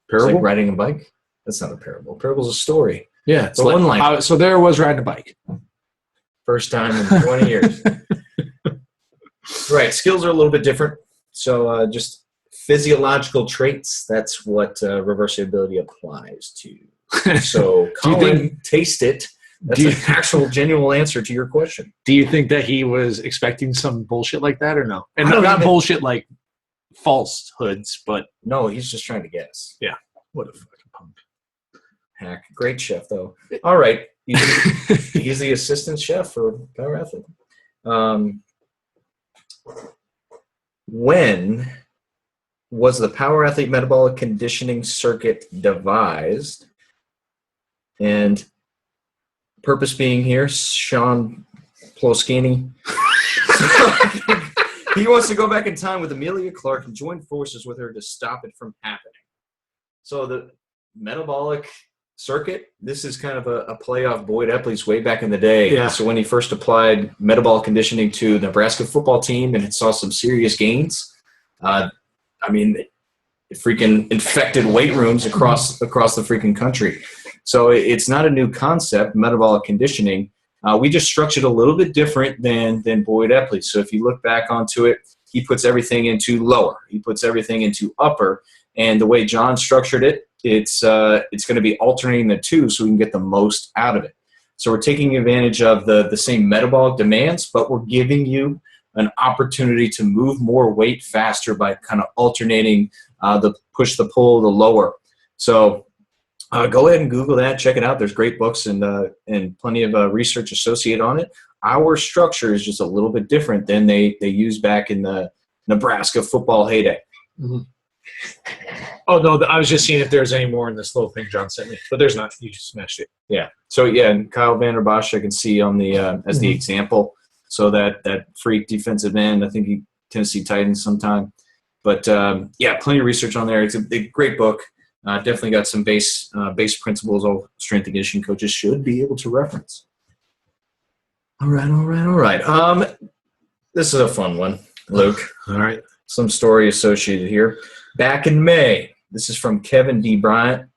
Parable? Like riding a bike? That's not a parable. Parable's a story. Yeah, it's one line. So there was riding a bike. First time in 20 years. Right. Skills are a little bit different. So just physiological traits, that's what reversibility applies to. So Colin, taste it. That's an actual genuine answer to your question. Do you think that he was expecting some bullshit like that or no? And not bullshit like falsehoods, but... No, he's just trying to guess. Yeah. What a fucking punk. Hack. Great chef, though. All right. He's the assistant chef for Power Athlete. When was the Power Athlete Metabolic Conditioning Circuit devised? And purpose being here, Sean Ploskini. He wants to go back in time with Amelia Clark and join forces with her to stop it from happening. So the metabolic circuit, this is kind of a play off Boyd Epley's way back in the day. Yeah. So when he first applied metabolic conditioning to the Nebraska football team and it saw some serious gains, it freaking infected weight rooms across the freaking country. So it's not a new concept, metabolic conditioning. We just structured a little bit different than Boyd Epley. So if you look back onto it, he puts everything into lower. He puts everything into upper. And the way John structured it, it's going to be alternating the two so we can get the most out of it. So we're taking advantage of the same metabolic demands, but we're giving you an opportunity to move more weight faster by kind of alternating the push, the pull, the lower. So go ahead and Google that. Check it out. There's great books and plenty of research associated on it. Our structure is just a little bit different than they used back in the Nebraska football heyday. Mm-hmm. Oh, no, I was just seeing if there's any more in this little thing John sent me. But there's not. You just smashed it. Yeah. So, yeah, and Kyle Vander Bosch I can see on the as the example. So that freak defensive end, I think he Tennessee Titans sometime. But, plenty of research on there. It's a great book. Definitely got some base principles all strength and conditioning coaches should be able to reference. All right. This is a fun one, Luke. All right. Some story associated here. Back in May, this is from Kevin D. Bryant.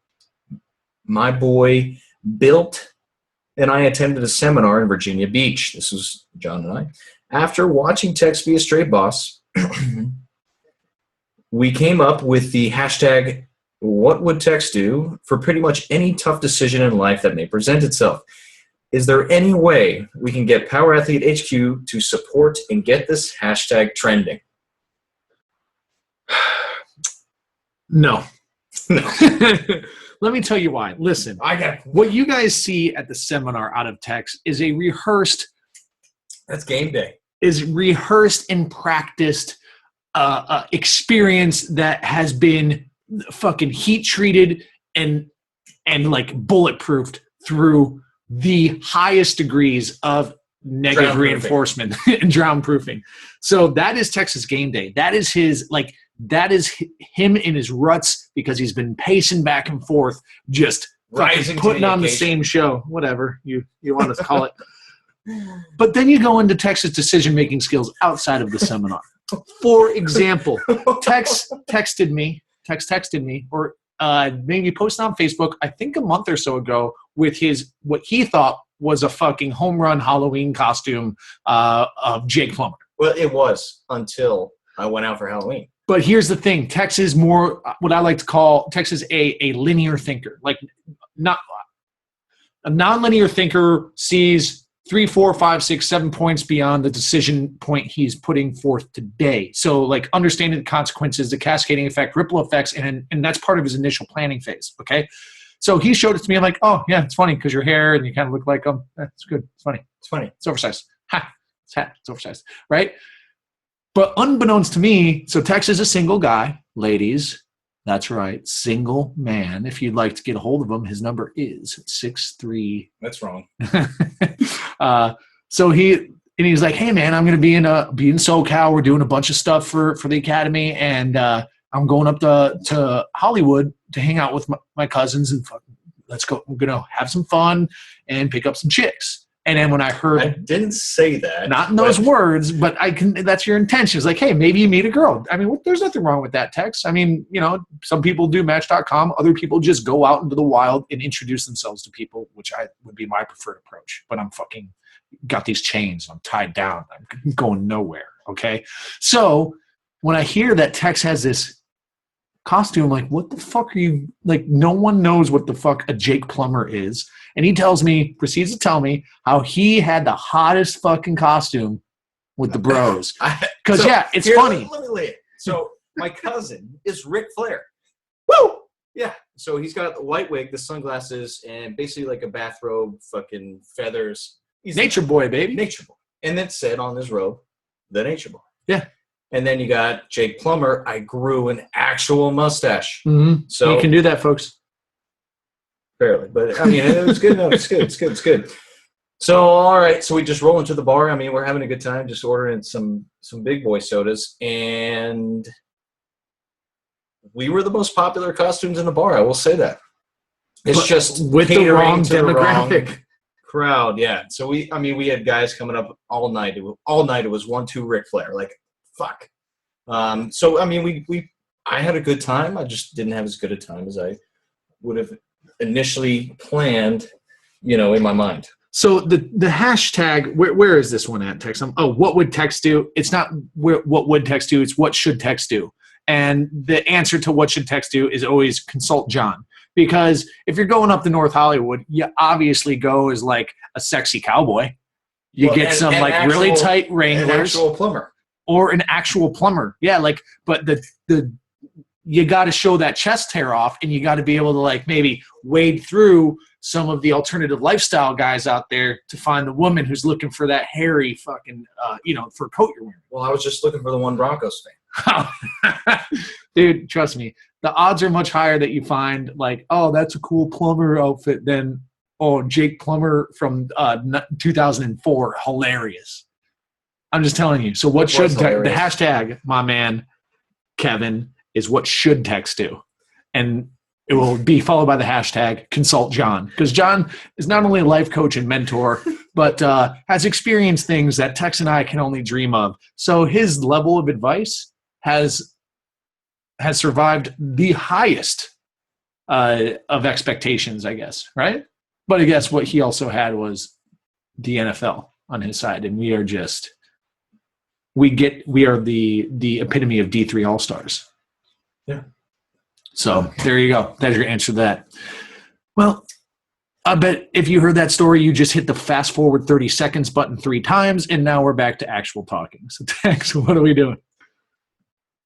My boy Built and I attended a seminar in Virginia Beach. This was John and I. After watching Tex be a straight boss, we came up with the hashtag, what would Tex do for pretty much any tough decision in life that may present itself? Is there any way we can get Power Athlete HQ to support and get this hashtag trending? No. Let me tell you why. Listen, what you guys see at the seminar out of Tex is a rehearsed. That's game day. Is rehearsed and practiced experience that has been fucking heat treated and like bulletproofed through the highest degrees of negative reinforcement and drown proofing. So that is Texas game day. That is him in his ruts because he's been pacing back and forth, just putting on the same show, whatever you want to call it. But then you go into Texas decision-making skills outside of the seminar. For example, Tex texted me, or maybe posted on Facebook, I think a month or so ago, with what he thought was a fucking home run Halloween costume of Jake Plummer. Well, it was until I went out for Halloween. But here's the thing. Tex is more what I like to call Tex is a linear thinker. Like not a nonlinear thinker sees 3, 4, 5, 6, 7 points beyond the decision point he's putting forth today. So like understanding the consequences, the cascading effect, ripple effects, and that's part of his initial planning phase. Okay. So he showed it to me. I'm like, oh yeah, it's funny because your hair and you kind of look like him. That's good. It's funny. It's funny. It's oversized. Ha. It's oversized. Right. But unbeknownst to me, so Tex is a single guy, ladies. That's right, single man. If you'd like to get a hold of him, his number is 63. That's wrong. So he's like, hey man, I'm going to be in SoCal. We're doing a bunch of stuff for the academy, and I'm going up to Hollywood to hang out with my cousins and let's go. We're going to have some fun and pick up some chicks. And then when I heard, I didn't say that, not in those words, but that's your intention. It's like, hey, maybe you meet a girl. I mean, there's nothing wrong with that, Tex. I mean, some people do Match.com. Other people just go out into the wild and introduce themselves to people, which would be my preferred approach. But I'm fucking got these chains. I'm tied down. I'm going nowhere. Okay. So when I hear that Tex has this costume, like, what the fuck are you, like, no one knows what the fuck a Jake Plummer is. And he proceeds to tell me how he had the hottest fucking costume with the bros. Because, it's funny. Let me lay it. So my cousin is Ric Flair. Woo! Yeah. So he's got the white wig, the sunglasses, and basically like a bathrobe, fucking feathers. He's Nature Boy, baby. Nature Boy. And it said on his robe, the Nature Boy. Yeah. And then you got Jake Plummer. I grew an actual mustache. Mm-hmm. So you can do that, folks. Barely, but I mean, it was good enough. It's good. It's good. It's good. So, all right. So we just roll into the bar. I mean, we're having a good time, just ordering some big boy sodas, and we were the most popular costumes in the bar. I will say that. It's But just with the catering wrong to the wrong demographic. crowd. Yeah. So we had guys coming up all night. It was 1-2 Ric Flair. Like, fuck. So I mean, I had a good time. I just didn't have as good a time as I would have initially planned, in my mind. So the hashtag, where is this one at, Tex? What would Tex do? It's not what would Tex do, it's what should Tex do. And the answer to what should Tex do is always consult John. Because if you're going up to North Hollywood, you obviously go as like a sexy cowboy. You get some really tight Wranglers. An actual plumber. Or an actual plumber. Yeah, but you got to show that chest hair off, and you got to be able to like maybe wade through some of the alternative lifestyle guys out there to find the woman who's looking for that hairy fucking, for coat you're wearing. Well, I was just looking for the one Broncos fan. Dude, trust me, the odds are much higher that you find like, oh, that's a cool plumber outfit than, oh, Jake Plummer from 2004, hilarious. I'm just telling you. So what should the hashtag, my man, Kevin, is what should Tex do? And it will be followed by the hashtag consult John. Because John is not only a life coach and mentor, but has experienced things that Tex and I can only dream of. So his level of advice has survived the highest of expectations, I guess, right? But I guess what he also had was the NFL on his side. And we are just... We are the epitome of D3 All-Stars. Yeah. So there you go. That's your answer to that. Well, I bet if you heard that story, you just hit the fast forward 30 seconds button 3 times, and now we're back to actual talking. So Tex, what are we doing?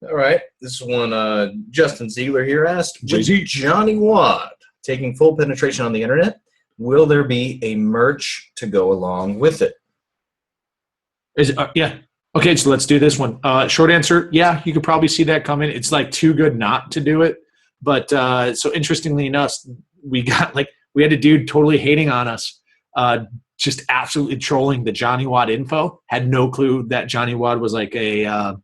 All right. This one, Justin Ziegler here asked, Jay-Z. with Johnny Wad taking full penetration on the internet, will there be a merch to go along with it? Yeah. Okay, so let's do this one. Short answer, yeah, you could probably see that coming. It's like too good not to do it. But so interestingly enough, we had a dude totally hating on us, just absolutely trolling the Johnny Wad info. Had no clue that Johnny Wad was like a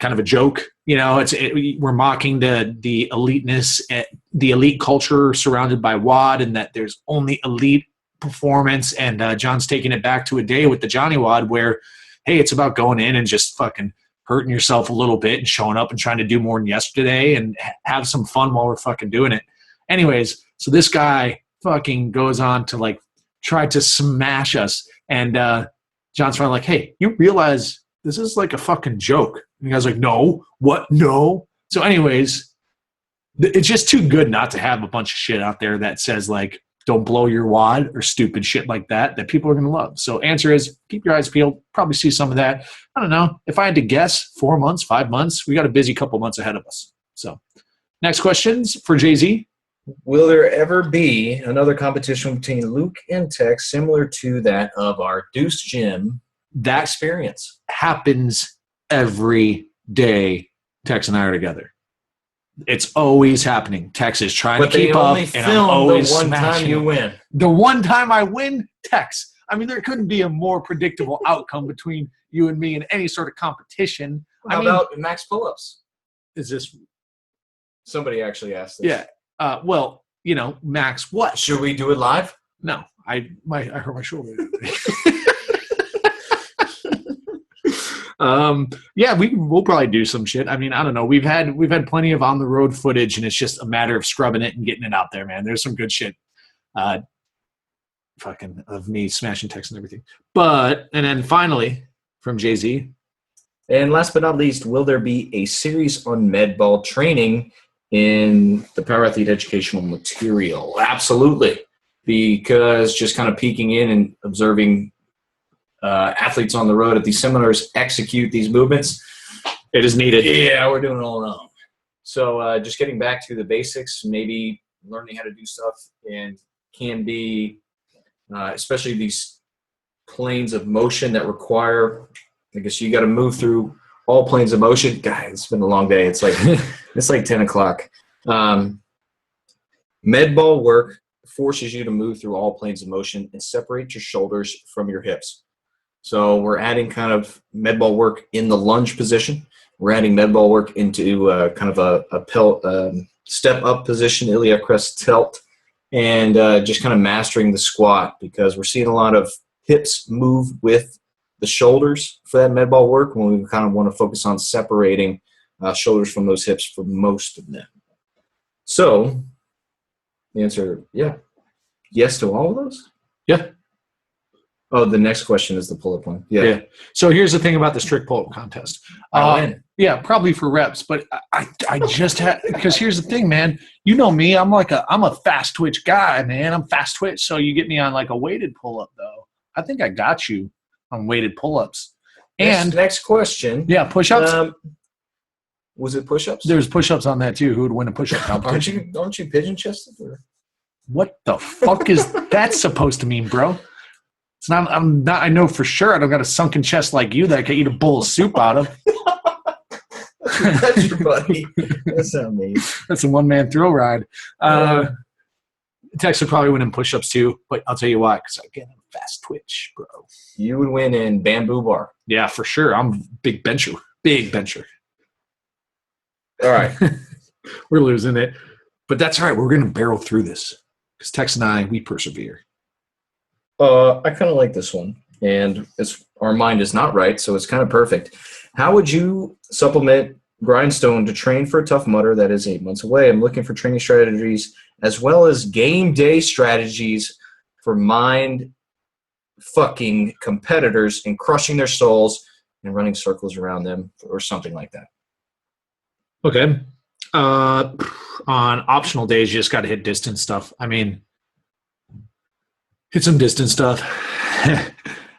kind of a joke. We're mocking the eliteness, the elite culture surrounded by Wad, and that there's only elite performance. And John's taking it back to a day with the Johnny Wad where, hey, it's about going in and just fucking hurting yourself a little bit and showing up and trying to do more than yesterday and have some fun while we're fucking doing it. Anyways, so this guy fucking goes on to like try to smash us. And John's finally like, hey, you realize this is like a fucking joke. And the guy's like, no, what? No. So anyways, it's just too good not to have a bunch of shit out there that says like, don't blow your wad or stupid shit like that people are going to love. So answer is keep your eyes peeled. Probably see some of that. I don't know. If I had to guess, 4 months, 5 months, we got a busy couple months ahead of us. So next questions for Jay-Z. Will there ever be another competition between Luke and Tex similar to that of our Deuce Gym That experience? Happens every day Tex and I are together. It's always happening. Tex is trying to keep up, and I'm always the one smashing time you it. win. The one time I win, Tex. I mean, there couldn't be a more predictable outcome between you and me in any sort of competition. How about max pull-ups? Is this? Somebody actually asked this. Yeah. Well, max what? Should we do it live? No. I hurt my shoulder. Yeah, we'll probably do some shit. I mean, I don't know. We've had plenty of on the road footage, and it's just a matter of scrubbing it and getting it out there, man. There's some good shit. Fucking of me smashing text and everything. And then finally from Jay-Z. And last but not least, will there be a series on med ball training in the Power Athlete educational material? Absolutely. Because just kind of peeking in and observing athletes on the road at these seminars execute these movements, it is needed. Yeah, we're doing it all wrong. So just getting back to the basics, maybe learning how to do stuff, and can be, especially these planes of motion that require, I guess you got to move through all planes of motion. God, it's been a long day. It's like 10 o'clock. Med ball work forces you to move through all planes of motion and separate your shoulders from your hips. So we're adding kind of med ball work in the lunge position. We're adding med ball work into kind of a step up position, iliac crest tilt, and just kind of mastering the squat, because we're seeing a lot of hips move with the shoulders for that med ball work when we kind of want to focus on separating shoulders from those hips for most of them. So the answer, yes to all of those? Yeah. Oh, the next question is the pull-up one. Yeah. So here's the thing about the strict pull-up contest. I win. Yeah, probably for reps, but I just had, because here's the thing, man. You know me, I'm a fast twitch guy, man. I'm fast twitch, so you get me on like a weighted pull-up though. I think I got you on weighted pull-ups. And next question. Yeah, push-ups. Was it push-ups? There's push-ups on that too. Who would win a push-up competition? Aren't you pigeon-chested? What the fuck is that supposed to mean, bro? It's not. I'm not. I know for sure I don't got a sunken chest like you that I can eat a bowl of soup out of. That's your buddy. That's not me. That's a one-man thrill ride. Tex would probably win in push-ups too, but I'll tell you why. Because again, I'm fast twitch, bro. You would win in bamboo bar. Yeah, for sure. I'm a big bencher. Big bencher. All right. We're losing it. But that's all right. We're going to barrel through this. Because Tex and I, we persevere. I kind of like this one. And our mind is not right, so it's kind of perfect. How would you supplement Grindstone to train for a Tough Mudder that is 8 months away? I'm looking for training strategies as well as game day strategies for mind-fucking competitors and crushing their souls and running circles around them or something like that. Okay. On optional days, you just got to hit distance stuff. I mean, hit some distance stuff.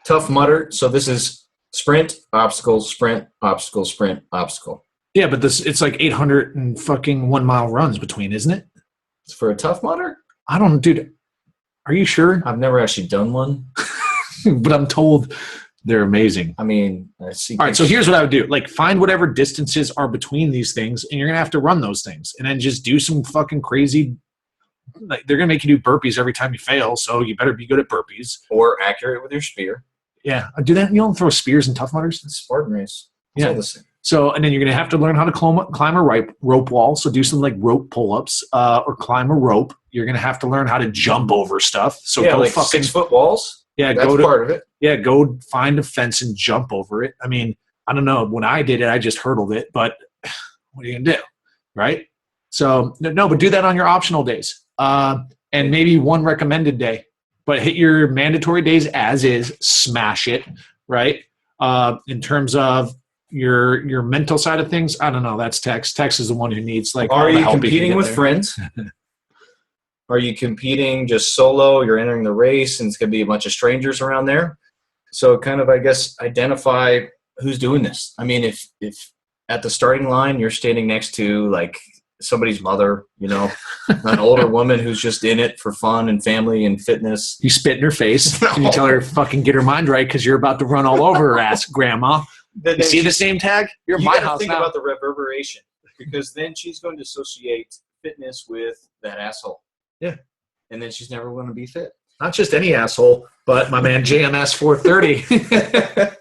Tough Mudder. So this is sprint, obstacle, sprint, obstacle, sprint, obstacle. Yeah, but it's like 800 and fucking 1 mile runs between, isn't it? It's for a Tough Mudder? I don't know, dude. Are you sure? I've never actually done one. But I'm told they're amazing. I mean, I see. All right, so here's what I would do. Like, find whatever distances are between these things, and you're going to have to run those things. And then just do some fucking crazy – like, they're going to make you do burpees every time you fail, so you better be good at burpees. Or accurate with your spear. Yeah. Do that. You don't throw spears in Tough Mudders? It's Spartan race. It's all the same. So, and then you're going to have to learn how to climb a rope wall. So do some like rope pull-ups or climb a rope. You're going to have to learn how to jump over stuff. So yeah, go like fucking 6 foot walls. Yeah, that's part of it. Yeah, go find a fence and jump over it. I mean, I don't know. When I did it, I just hurdled it. But what are you going to do, right? So, no, but do that on your optional days. And maybe one recommended day. But hit your mandatory days as is. Smash it, right? In terms of your mental side of things, I don't know. That's Tex. Tex is the one who needs like. Are you competing with friends? Are you competing just solo? You're entering the race, and it's going to be a bunch of strangers around there. So, kind of, I guess, identify who's doing this. I mean, if at the starting line you're standing next to like somebody's mother, you know, an older woman who's just in it for fun and family and fitness. You spit in her face and you tell her fucking get her mind right because you're about to run all over her ass, grandma. Then you see the same tag? You're in my house think now. about the reverberation, because then she's going to associate fitness with that asshole. Yeah. And then she's never going to be fit. Not just any asshole, but my man JMS 430.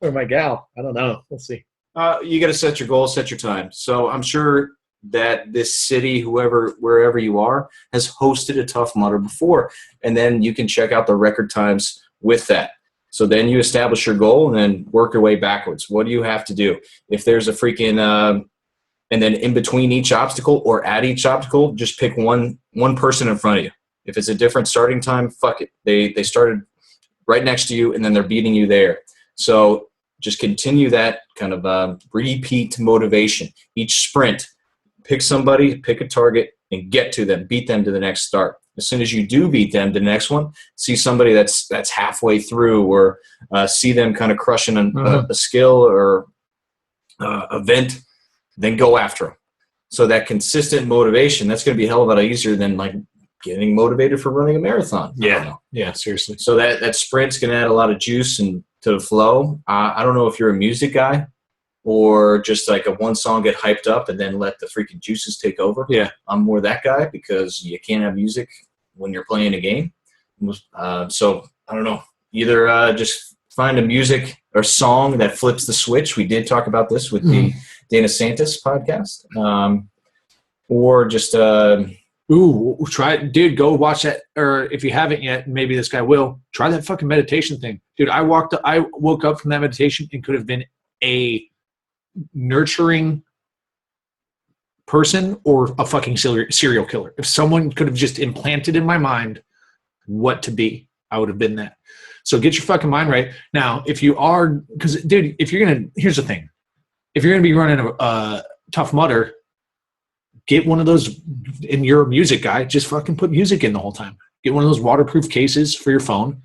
Or my gal. I don't know. We'll see. You got to set your goals, set your time. So I'm sure that this city, wherever you are, has hosted a Tough Mudder before. And then you can check out the record times with that. So then you establish your goal and then work your way backwards. What do you have to do? If there's a freaking and then in between each obstacle or at each obstacle, just pick one person in front of you. If it's a different starting time, fuck it. They started right next to you and then they're beating you there. So just continue that kind of repeat motivation. Each sprint, pick somebody, pick a target, and get to them. Beat them to the next start. As soon as you do beat them to the next one, see somebody that's halfway through, or see them kind of crushing a skill or event, then go after them. So that consistent motivation, that's going to be a hell of a lot easier than like getting motivated for running a marathon. Yeah, seriously. So that sprint's going to add a lot of juice and to the flow. I don't know if you're a music guy, or just like a one song get hyped up and then let the freaking juices take over. Yeah. I'm more that guy because you can't have music when you're playing a game. So I don't know. Either just find a music or song that flips the switch. We did talk about this with the Dana Santis podcast. Or just try it, dude. Go watch that, or if you haven't yet, maybe this guy will try that fucking meditation thing, dude. I woke up from that meditation and could have been a nurturing person or a fucking serial killer. If someone could have just implanted in my mind what to be, I would have been that. So get your fucking mind right. Now, if you are, because dude, here's the thing. If you're going to be running a Tough Mudder, get one of those, and you're a music guy, just fucking put music in the whole time. Get one of those waterproof cases for your phone.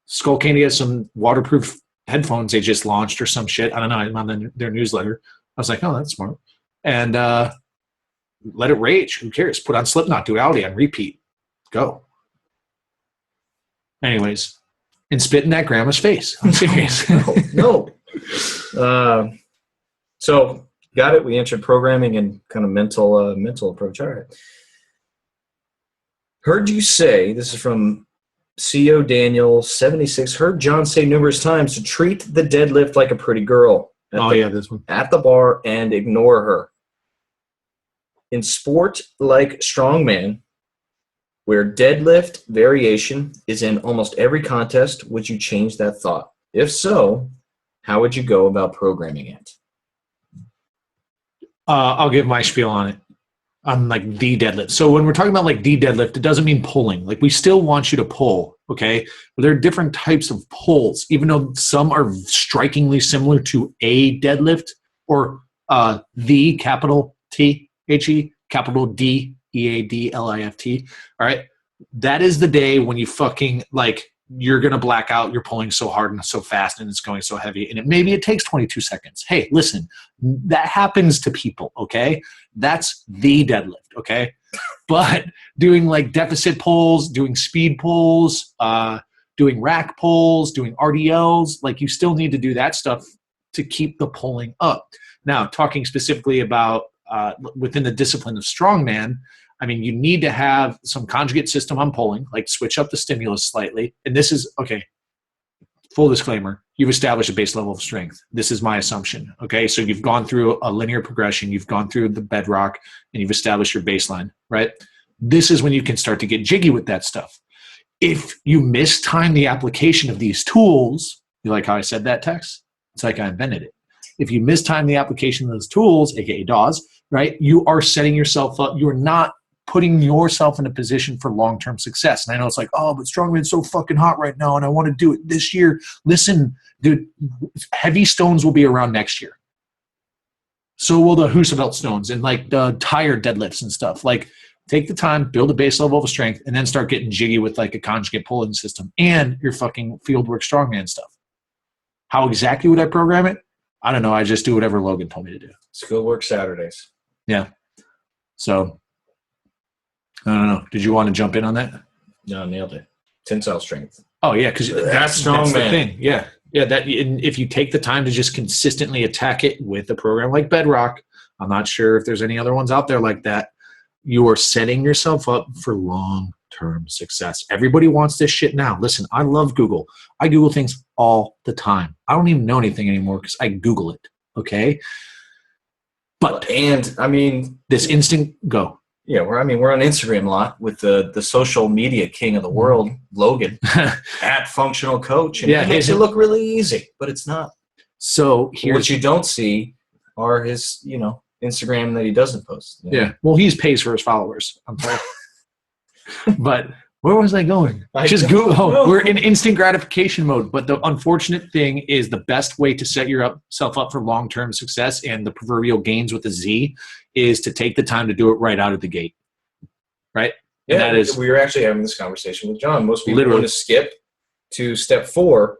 Skull Candy has some waterproof headphones they just launched or some shit. I don't know. I'm on their newsletter. I was like, oh, that's smart. And let it rage. Who cares? Put on Slipknot, Duality on repeat. Go. Anyways, and spit in that grandma's face. I'm serious. No. So got it. We answered programming and kind of mental approach. All right. Heard you say, this is from CO Daniel 76, heard John say numerous times to treat the deadlift like a pretty girl. This one. At the bar and ignore her. In sport like strongman, where deadlift variation is in almost every contest, would you change that thought? If so, how would you go about programming it? I'll give my spiel on it. On like the deadlift. So when we're talking about like the deadlift, it doesn't mean pulling. Like we still want you to pull, okay? But there are different types of pulls, even though some are strikingly similar to a deadlift or the capital T-H-E, capital D-E-A-D-L-I-F-T. All right? That is the day when you fucking like you're going to black out. You're pulling so hard and so fast and it's going so heavy. And maybe it takes 22 seconds. Hey, listen, that happens to people, okay? That's the deadlift, okay? But doing like deficit pulls, doing speed pulls, doing rack pulls, doing RDLs, like you still need to do that stuff to keep the pulling up. Now, talking specifically about within the discipline of strongman, I mean, you need to have some conjugate system on pulling, like switch up the stimulus slightly. And this is, okay, full disclaimer, you've established a base level of strength. This is my assumption, okay? So you've gone through a linear progression, you've gone through the bedrock, and you've established your baseline, right? This is when you can start to get jiggy with that stuff. If you mistime the application of these tools, you like how I said that, Tex? It's like I invented it. If you mistime the application of those tools, aka DAWs, right, you are setting yourself up, you're not putting yourself in a position for long-term success. And I know it's like, oh, but strongman's so fucking hot right now and I want to do it this year. Listen, dude, heavy stones will be around next year. So will the Husafeld stones and like the tire deadlifts and stuff. Like take the time, build a base level of strength, and then start getting jiggy with like a conjugate pulling system and your fucking fieldwork strongman stuff. How exactly would I program it? I don't know. I just do whatever Logan told me to do. Skill work Saturdays. Yeah. So I don't know. Did you want to jump in on that? No, nailed it. Tensile strength. Oh yeah, because that's strong, the man. thing. Yeah, yeah. That if you take the time to just consistently attack it with a program like Bedrock, I'm not sure if there's any other ones out there like that. You are setting yourself up for long-term success. Everybody wants this shit now. Listen, I love Google. I Google things all the time. I don't even know anything anymore because I Google it. Okay. But and I mean, this instant go. Yeah, we're on Instagram a lot with the social media king of the world, Logan, at Functional Coach. And it makes it look really easy, but it's not. So what you don't see are his, Instagram that he doesn't post. Yeah. Well, he pays for his followers. I'm sorry. But where was I going? Just Google. Oh, we're in instant gratification mode. But the unfortunate thing is the best way to set yourself up for long-term success and the proverbial gains with a Z is to take the time to do it right out of the gate. Right? Yeah, and that is, we were actually having this conversation with John. Most people want to skip to step 4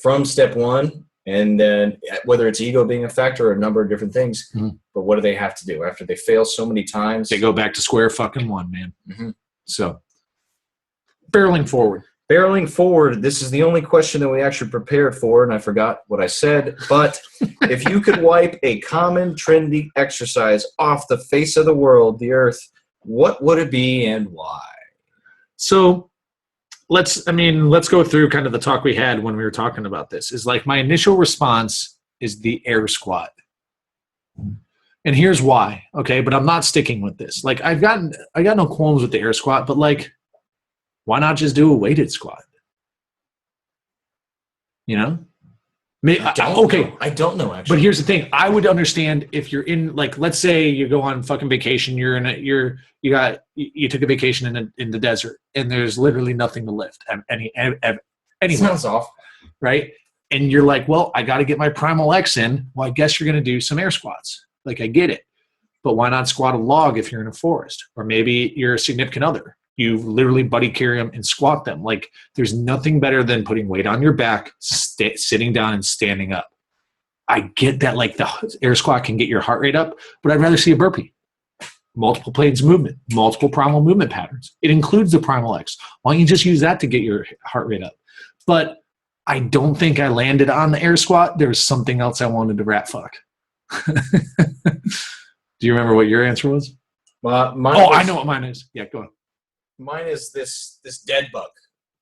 from step 1, and then whether it's ego being a factor or a number of different things, but what do they have to do after they fail so many times? They go back to square fucking one, man. So barreling forward. Barreling forward, this is the only question that we actually prepared for, and I forgot what I said. But if you could wipe a common, trendy exercise off the face of the world, the earth, what would it be and why? So let's go through kind of the talk we had when we were talking about this. Is like my initial response is the air squat. And here's why, okay? But I'm not sticking with this. Like I got no qualms with the air squat, but like, why not just do a weighted squat? You know? I don't know actually. But here's the thing: I would understand if you're in, like, let's say you go on fucking vacation. You took a vacation in the desert, and there's literally nothing to lift. Anyway, Sounds awful, right? And you're like, well, I got to get my Primal X in. Well, I guess you're going to do some air squats. Like, I get it, but why not squat a log if you're in a forest, or maybe you're a significant other? You literally buddy carry them and squat them. Like, there's nothing better than putting weight on your back, sitting down and standing up. I get that, like, the air squat can get your heart rate up, but I'd rather see a burpee. Multiple planes movement, multiple primal movement patterns. It includes the Primal X. Why don't you just use that to get your heart rate up? But I don't think I landed on the air squat. There's something else I wanted to rat fuck. Do you remember what your answer was? I know what mine is. Yeah, go on. Mine is this dead bug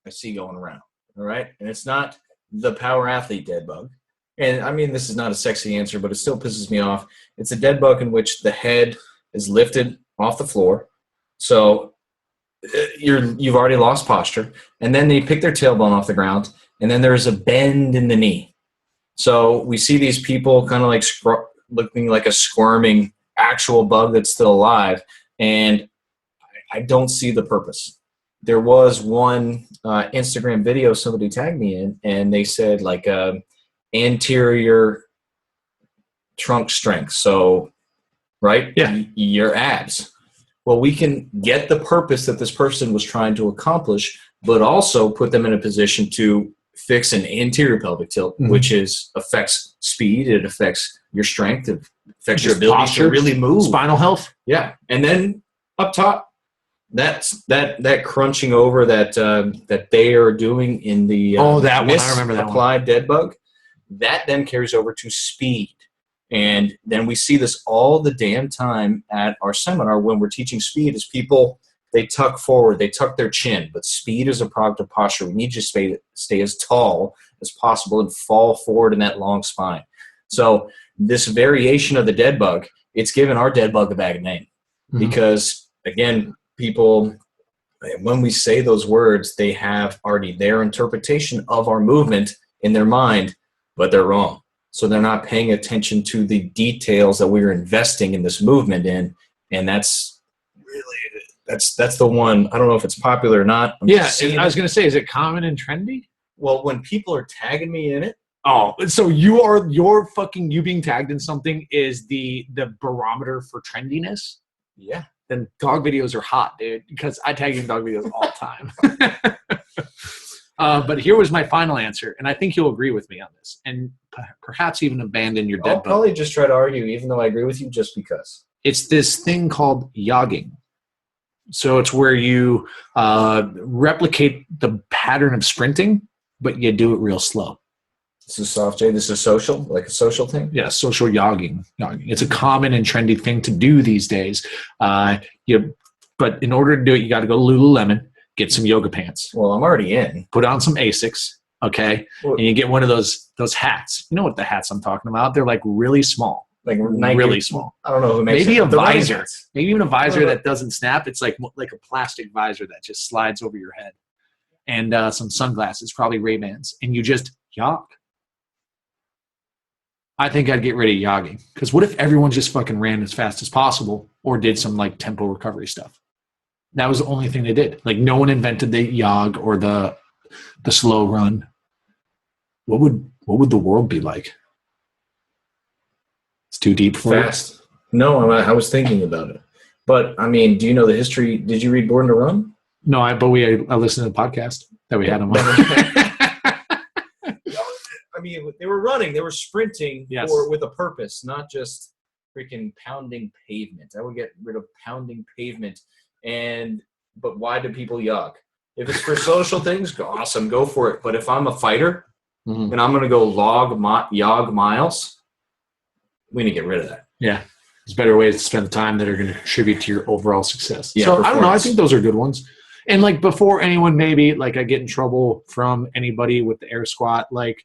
I see going around. All right, and it's not the power athlete dead bug. And I mean, this is not a sexy answer, but it still pisses me off. It's a dead bug in which the head is lifted off the floor, so you've already lost posture, and then they pick their tailbone off the ground, and then there's a bend in the knee. So we see these people kind of like looking like a squirming actual bug that's still alive, and I don't see the purpose. There was one Instagram video somebody tagged me in, and they said like anterior trunk strength. So, right? Yeah. Your abs. Well, we can get the purpose that this person was trying to accomplish, but also put them in a position to fix an anterior pelvic tilt, which affects speed. It affects your strength. It affects your ability posture, to really move. Spinal health. Yeah. And then up top, that crunching over that they are doing in the that one. I remember that applied dead bug, that then carries over to speed. And then we see this all the damn time at our seminar when we're teaching speed is people, they tuck forward, they tuck their chin, but speed is a product of posture. We need you to stay as tall as possible and fall forward in that long spine. So this variation of the dead bug, it's given our dead bug a bad name because, again, people, when we say those words, they have already their interpretation of our movement in their mind, but they're wrong. So they're not paying attention to the details that we're investing in this movement in. And that's really, that's the one. I don't know if it's popular or not. I was going to say, is it common and trendy? Well, when people are tagging me in it. Oh, so you being tagged in something is the barometer for trendiness? Yeah. Then dog videos are hot, dude, because I tag you in dog videos all the time. But here was my final answer, and I think you'll agree with me on this, and perhaps even abandon your dead bug. I'll probably just try to argue, even though I agree with you, just because. It's this thing called yogging. So it's where you replicate the pattern of sprinting, but you do it real slow. This is soft, Jay. This is social, like a social thing? Yeah, social yogging. It's a common and trendy thing to do these days. But in order to do it, you got to go to Lululemon, get some yoga pants. Well, I'm already in. Put on some Asics, okay? And you get one of those hats. You know what the hats I'm talking about? They're like really small. Like really small. I don't know who makes maybe it. A visor. Maybe even a visor that doesn't snap. It's like a plastic visor that just slides over your head. And some sunglasses, probably Ray-Bans. And you just jog. I think I'd get rid of yogging. Because what if everyone just fucking ran as fast as possible or did some like tempo recovery stuff? That was the only thing they did. Like no one invented the jog or the slow run. What would the world be like? It's too deep for fast. No, I was thinking about it. But I mean, do you know the history? Did you read Born to Run? No, I listened to the podcast that we had on. I mean, they were running, they were sprinting with a purpose, not just freaking pounding pavement. I would get rid of pounding pavement. But why do people jog? If it's for social things, awesome, go for it. But if I'm a fighter Mhm. and I'm going to go yog miles, we need to get rid of that. Yeah. There's better ways to spend the time that are going to contribute to your overall success. Yeah, so I don't know. I performance. think those are good ones. And like before anyone maybe like I get in trouble from anybody with the air squat, like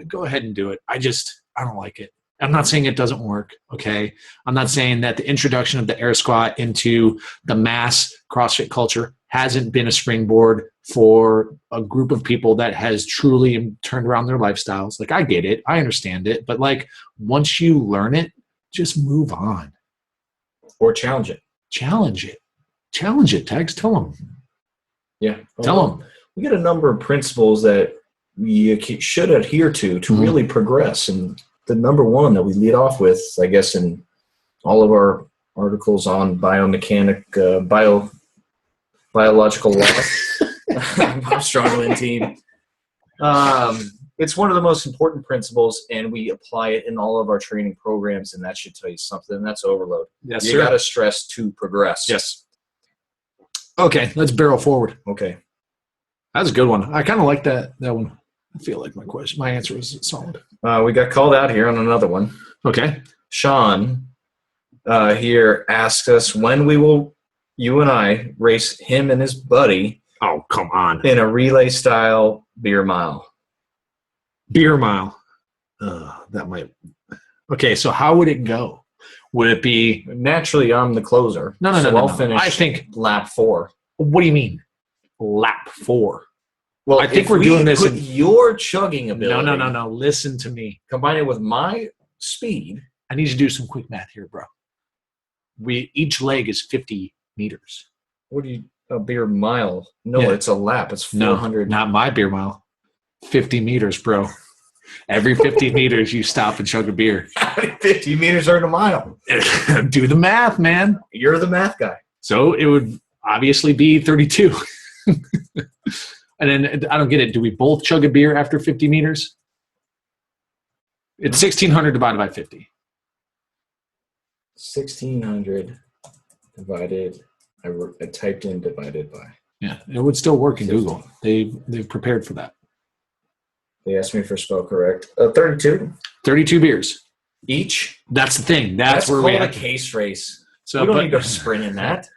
go ahead and do it. I don't like it. I'm not saying it doesn't work. Okay. I'm not saying that the introduction of the air squat into the mass CrossFit culture hasn't been a springboard for a group of people that has truly turned around their lifestyles. Like I get it. I understand it. But like once you learn it, just move on. Or challenge it. Challenge it. Challenge it, Tex. Tell them. Yeah. Tell them. We got a number of principles that you should adhere to Mhm. really progress. And the number one that we lead off with, I guess, in all of our articles on biological law, Bob Struggling team. It's one of the most important principles, and we apply it in all of our training programs, and that should tell you something. That's overload. Yes, You sir. got to stress to progress. Yes. Okay, let's barrel forward. Okay. That's a good one. I kind of like that one. I feel like my answer was solid. We got called out here on another one. Okay. Sean here asks us when you and I race him and his buddy Oh, come on. in a relay style beer mile. Beer mile. That might. Okay, so how would it go? Would it be? Naturally, I'm the closer. No. I'll finish. I think. lap 4. What do you mean? Lap 4. Well, I think if we're we doing this put in- your chugging ability. No. Listen to me. Combine it with my speed. I need to do some quick math here, bro. Each leg is 50 meters. What do you? A beer mile? No, Yeah. it's a lap. It's No, 400. not my beer mile. 50 meters, bro. Every 50 meters, you stop and chug a beer. 50 meters are in a mile. Do the math, man. You're the math guy. So it would obviously be 32. And then I don't get it. Do we both chug a beer after 50 meters? It's 1,600 divided by 50. 1,600 divided. I typed in divided by. Yeah, it would still work in Google. They've prepared for that. They asked me for spell correct. 32 32 beers. each. That's the thing. That's where called we a have. case race. So, We don't but, need to sprint in that.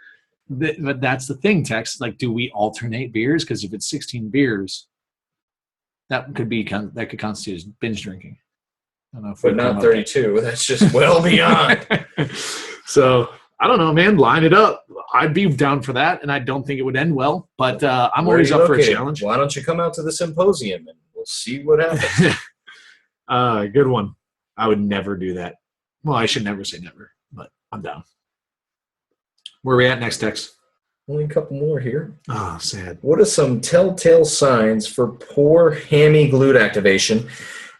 but that's the thing, Tex. Like, do we alternate beers? Because if it's 16 beers, that could constitute binge drinking. I don't know if But we'd come not up 32. That's just well beyond. So I don't know, man. Line it up. I'd be down for that, and I don't think it would end well. But I'm Where are always you up for a located? challenge. Why don't you come out to the symposium and we'll see what happens. Good one. I would never do that. Well, I should never say never, but I'm down. Where are we at next, Tex? Only a couple more here. Oh, sad. What are some telltale signs for poor hammy glute activation?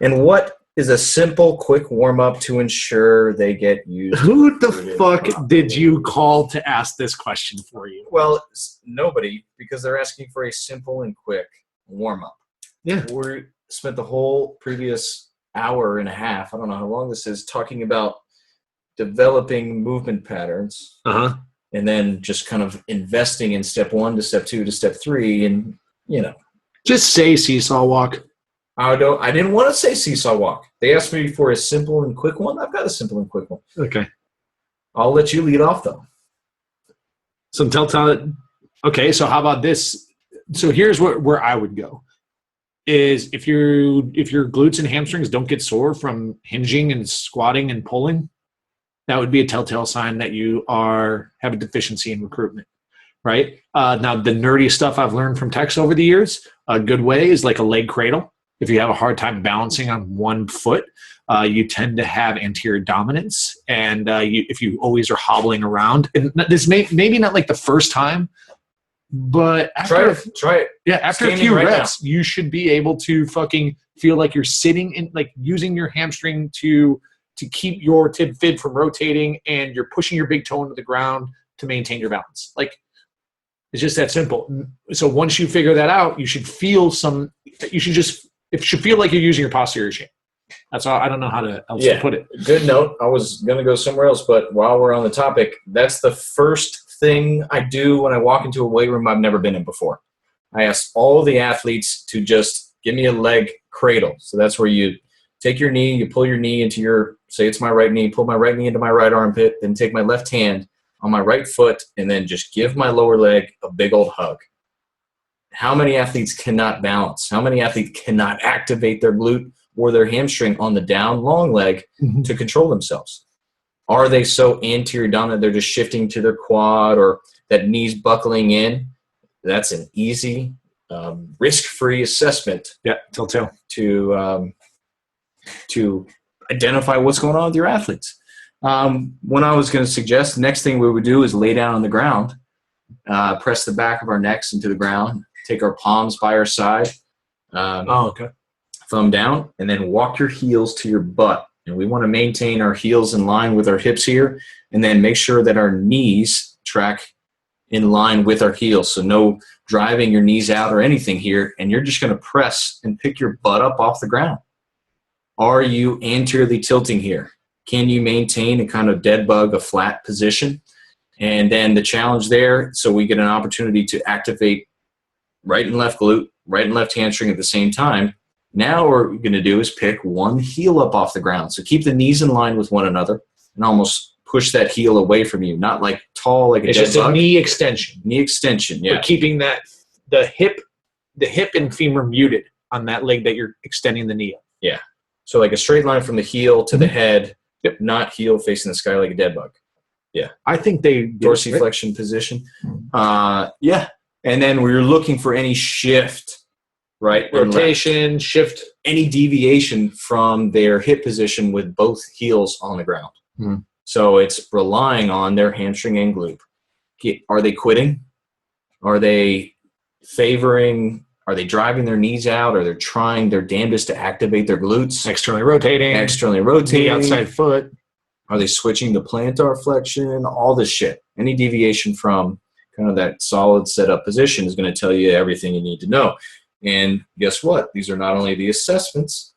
And what is a simple, quick warm-up to ensure they get used? Who the fuck did you call to ask this question for you? Well, nobody, because they're asking for a simple and quick warm-up. Yeah. We spent the whole previous hour and a half, I don't know how long this is, talking about developing movement patterns Uh-huh. and then just kind of investing in step 1 to step 2 to step 3. And, Just say seesaw walk. I didn't want to say seesaw walk. They asked me for a simple and quick one. I've got a simple and quick one. Okay. I'll let you lead off, though. Some telltale. Okay, so how about this? So here's where I would go. Is if your glutes and hamstrings don't get sore from hinging and squatting and pulling, that would be a telltale sign that you have a deficiency in recruitment, right? Now, the nerdy stuff I've learned from Tex over the years, a good way is like a leg cradle. If you have a hard time balancing on one foot, you tend to have anterior dominance. And if you always are hobbling around, and this maybe not like the first time, but Try it. yeah, after a Standing few right reps, you should be able to fucking feel like you're sitting in, like using your hamstring to keep your tib fib from rotating, and you're pushing your big toe into the ground to maintain your balance. Like, it's just that simple. So once you figure that out, you should feel it should feel like you're using your posterior chain. That's all. I don't know how else to put it. Good note. I was going to go somewhere else, but while we're on the topic, that's the first thing I do when I walk into a weight room I've never been in before. I ask all the athletes to just give me a leg cradle. So that's where you take your knee, you pull your knee into your, say it's my right knee, pull my right knee into my right armpit, then take my left hand on my right foot, and then just give my lower leg a big old hug. How many athletes cannot balance? How many athletes cannot activate their glute or their hamstring on the down long leg to control themselves? Are they so anterior dominant they're just shifting to their quad or that knee's buckling in? That's an easy, risk-free assessment. Yeah, telltale. To identify what's going on with your athletes. When I was going to suggest, the next thing we would do is lay down on the ground, press the back of our necks into the ground, take our palms by our side, thumb down, and then walk your heels to your butt. And we want to maintain our heels in line with our hips here, and then make sure that our knees track in line with our heels. So no driving your knees out or anything here, and you're just going to press and pick your butt up off the ground. Are you anteriorly tilting here? Can you maintain a kind of dead bug, a flat position? And then the challenge there, so we get an opportunity to activate right and left glute, right and left hamstring at the same time. Now what we're going to do is pick one heel up off the ground. So keep the knees in line with one another and almost push that heel away from you, not like tall like a dead bug. It's just a knee extension. Knee extension, yeah. But keeping that the hip and femur muted on that leg that you're extending the knee up. Yeah. So like a straight line from the heel to the head, not heel facing the sky like a dead bug. Yeah. I think they dorsiflexion position. Yeah. And then we're looking for any shift, right? Rotation, shift. Any deviation from their hip position with both heels on the ground. Mm. So it's relying on their hamstring and glute. Are they quitting? Are they favoring? Are they driving their knees out? Are they trying their damnedest to activate their glutes? Externally rotating. The outside foot. Are they switching to plantar flexion? All this shit. Any deviation from kind of that solid setup position is going to tell you everything you need to know. And guess what? These are not only the assessments.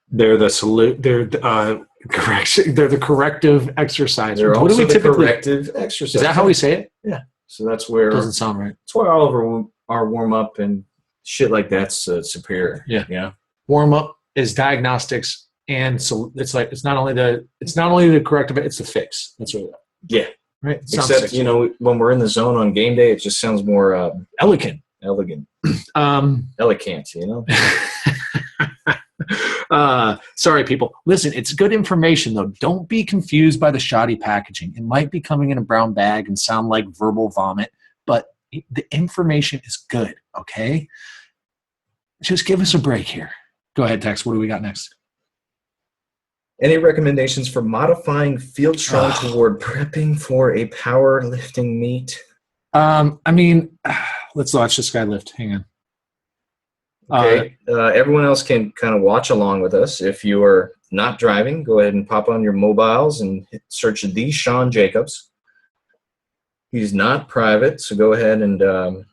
They're the correction. They're the corrective exercise. They're what also do we typically? Corrective exercise. Is that how we say it? Yeah. So that's where. Doesn't sound right. That's why all of our warm up and shit like that's superior. Yeah. Yeah. Warm up is diagnostics, and so it's like it's not only the corrective, it's the fix. That's what. Yeah. Right. Except when we're in the zone on game day, it just sounds more elegant. Elegant. Sorry, people. Listen, it's good information, though. Don't be confused by the shoddy packaging. It might be coming in a brown bag and sound like verbal vomit, but the information is good, okay? Just give us a break here. Go ahead, Tex. What do we got next? Any recommendations for modifying Field Strong toward prepping for a powerlifting meet? Let's watch this guy lift. Hang on. Okay. Everyone else can kind of watch along with us. If you are not driving, go ahead and pop on your mobiles and search the Sean Jacobs. He's not private, so go ahead and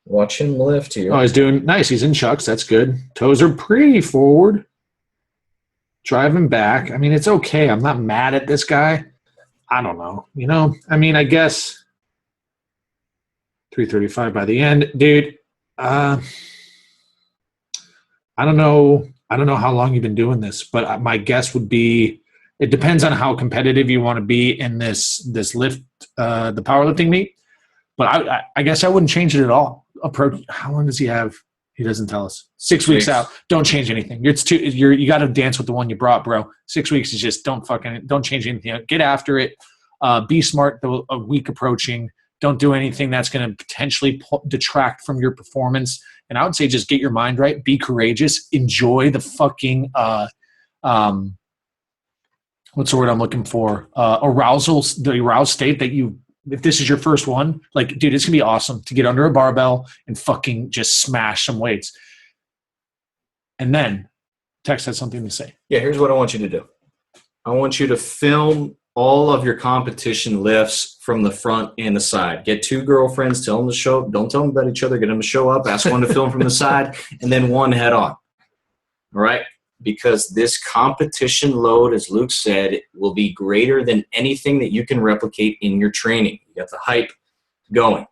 watch him lift here. Oh, he's doing nice. He's in chucks. That's good. Toes are pretty forward. Driving back. It's okay. I'm not mad at this guy. I don't know. I guess 335 by the end. Dude, I don't know how long you've been doing this, but my guess would be it depends on how competitive you want to be in this lift, the powerlifting meet. But I guess I wouldn't change it at all. Approach. How long does he have? He doesn't tell us. 6 weeks out. Don't change anything. You got to dance with the one you brought, bro. 6 weeks is just don't change anything. Get after it. Be smart. A week approaching. Don't do anything that's going to potentially detract from your performance. And I would say just get your mind right. Be courageous. Enjoy the fucking what's the word I'm looking for? Arousal. The aroused state that you. If this is your first one, dude, it's going to be awesome to get under a barbell and fucking just smash some weights. And then Tex has something to say. Yeah, here's what I want you to do. I want you to film all of your competition lifts from the front and the side. Get two girlfriends, tell them to show up. Don't tell them about each other. Get them to show up. Ask one to film from the side, and then one head on. All right? because this competition load, as Luke said, will be greater than anything that you can replicate in your training. You got the hype going.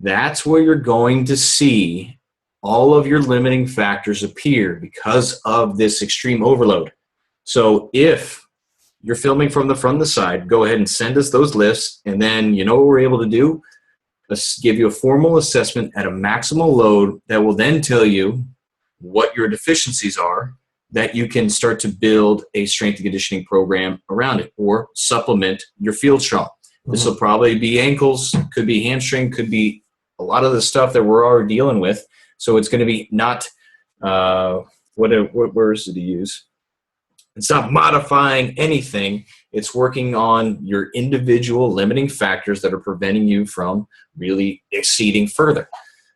That's where you're going to see all of your limiting factors appear because of this extreme overload. So if you're filming from the front and the side, go ahead and send us those lists, and then you know what we're able to do? Let's give you a formal assessment at a maximal load that will then tell you what your deficiencies are, that you can start to build a strength and conditioning program around it or supplement your field strong. Mm-hmm. This will probably be ankles, could be hamstring, could be a lot of the stuff that we're already dealing with. So it's going to be not, what words did he use? It's not modifying anything. It's working on your individual limiting factors that are preventing you from really exceeding further.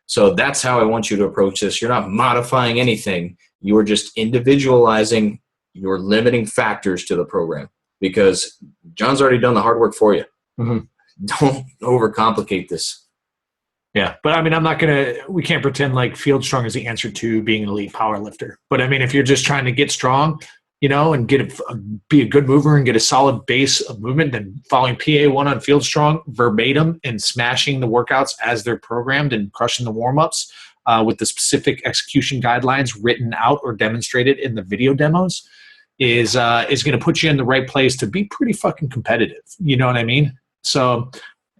So that's how I want you to approach this. You're not modifying anything. You're just individualizing your limiting factors to the program, because John's already done the hard work for you. Mm-hmm. Don't overcomplicate this. Yeah, but I mean, we can't pretend like field strong is the answer to being an elite power lifter. But I mean, if you're just trying to get strong, and be a good mover and get a solid base of movement, then following PA1 on field strong verbatim and smashing the workouts as they're programmed and crushing the warm-ups with the specific execution guidelines written out or demonstrated in the video demos is going to put you in the right place to be pretty fucking competitive. You know what I mean? So,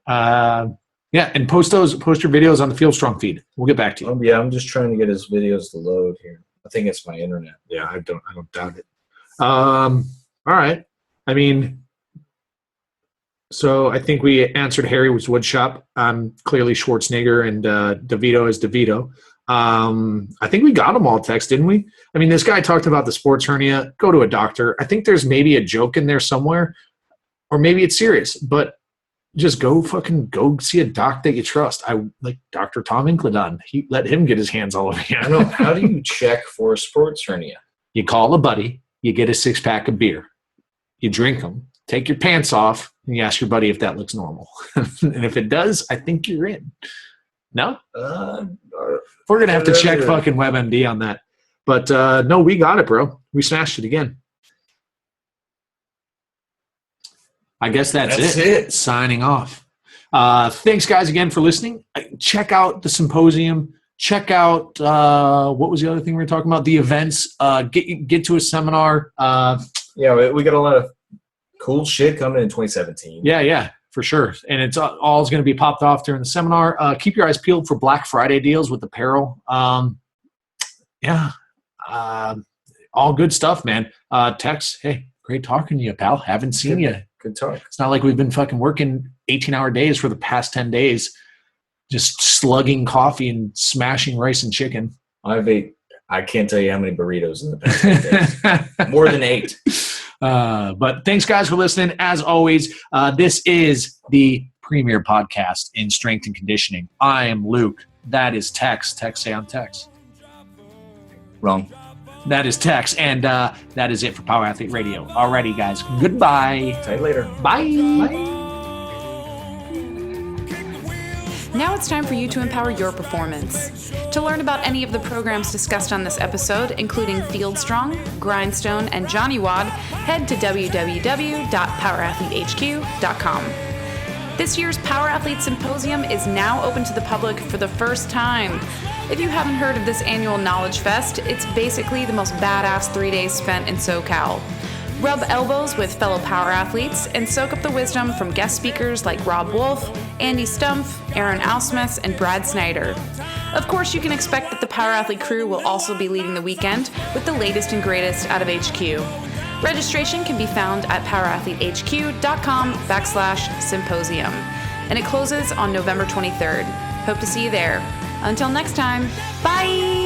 yeah, and post your videos on the Field Strong feed. We'll get back to you. Yeah, I'm just trying to get his videos to load here. I think it's my internet. Yeah, I don't doubt it. All right. I mean, so I think we answered Harry was Woodshop. I'm clearly Schwarzenegger, and DeVito is DeVito. I think we got them all text, didn't we? I mean, this guy talked about the sports hernia. Go to a doctor. I think there's maybe a joke in there somewhere, or maybe it's serious, but just go see a doc that you trust. I like Dr. Tom Incledon. Let him get his hands all over you. I know. How do you check for a sports hernia? You call a buddy. You get a 6-pack of beer. You drink them. Take your pants off, and you ask your buddy if that looks normal. And if it does, I think you're in. No? We're going to have to check fucking WebMD on that. But no, we got it, bro. We smashed it again. I guess that's it. Signing off. Thanks, guys, again for listening. Check out the symposium. Check out what was the other thing we were talking about? The events. Get to a seminar. Yeah, we got a lot of cool shit coming in 2017. Yeah, for sure. And it's all going to be popped off during the seminar. Keep your eyes peeled for Black Friday deals with apparel. All good stuff, man. Tex, hey, great talking to you, pal. Haven't seen you. Good talk. It's not like we've been fucking working 18-hour days for the past 10 days, just slugging coffee and smashing rice and chicken. I can't tell you how many burritos in the past 10 days. More than 8. But thanks, guys, for listening. As always, this is the premier podcast in strength and conditioning. I am Luke. That is Tex. Tex, say I'm Tex. Wrong. That is Tex, and that is it for Power Athlete Radio. Alrighty, guys. Goodbye. See you later. Bye. Now it's time for you to empower your performance. To learn about any of the programs discussed on this episode, including Field Strong, Grindstone, and Johnny Wad, head to www.powerathletehq.com. This year's Power Athlete Symposium is now open to the public for the first time. If you haven't heard of this annual Knowledge Fest, it's basically the most badass 3 days spent in SoCal. Rub elbows with fellow power athletes and soak up the wisdom from guest speakers like Rob Wolf, Andy Stumpf, Aaron Ausmus, and Brad Snyder. Of course, you can expect that the Power Athlete crew will also be leading the weekend with the latest and greatest out of HQ. Registration can be found at powerathletehq.com/symposium, and it closes on November 23rd. Hope to see you there. Until next time, bye!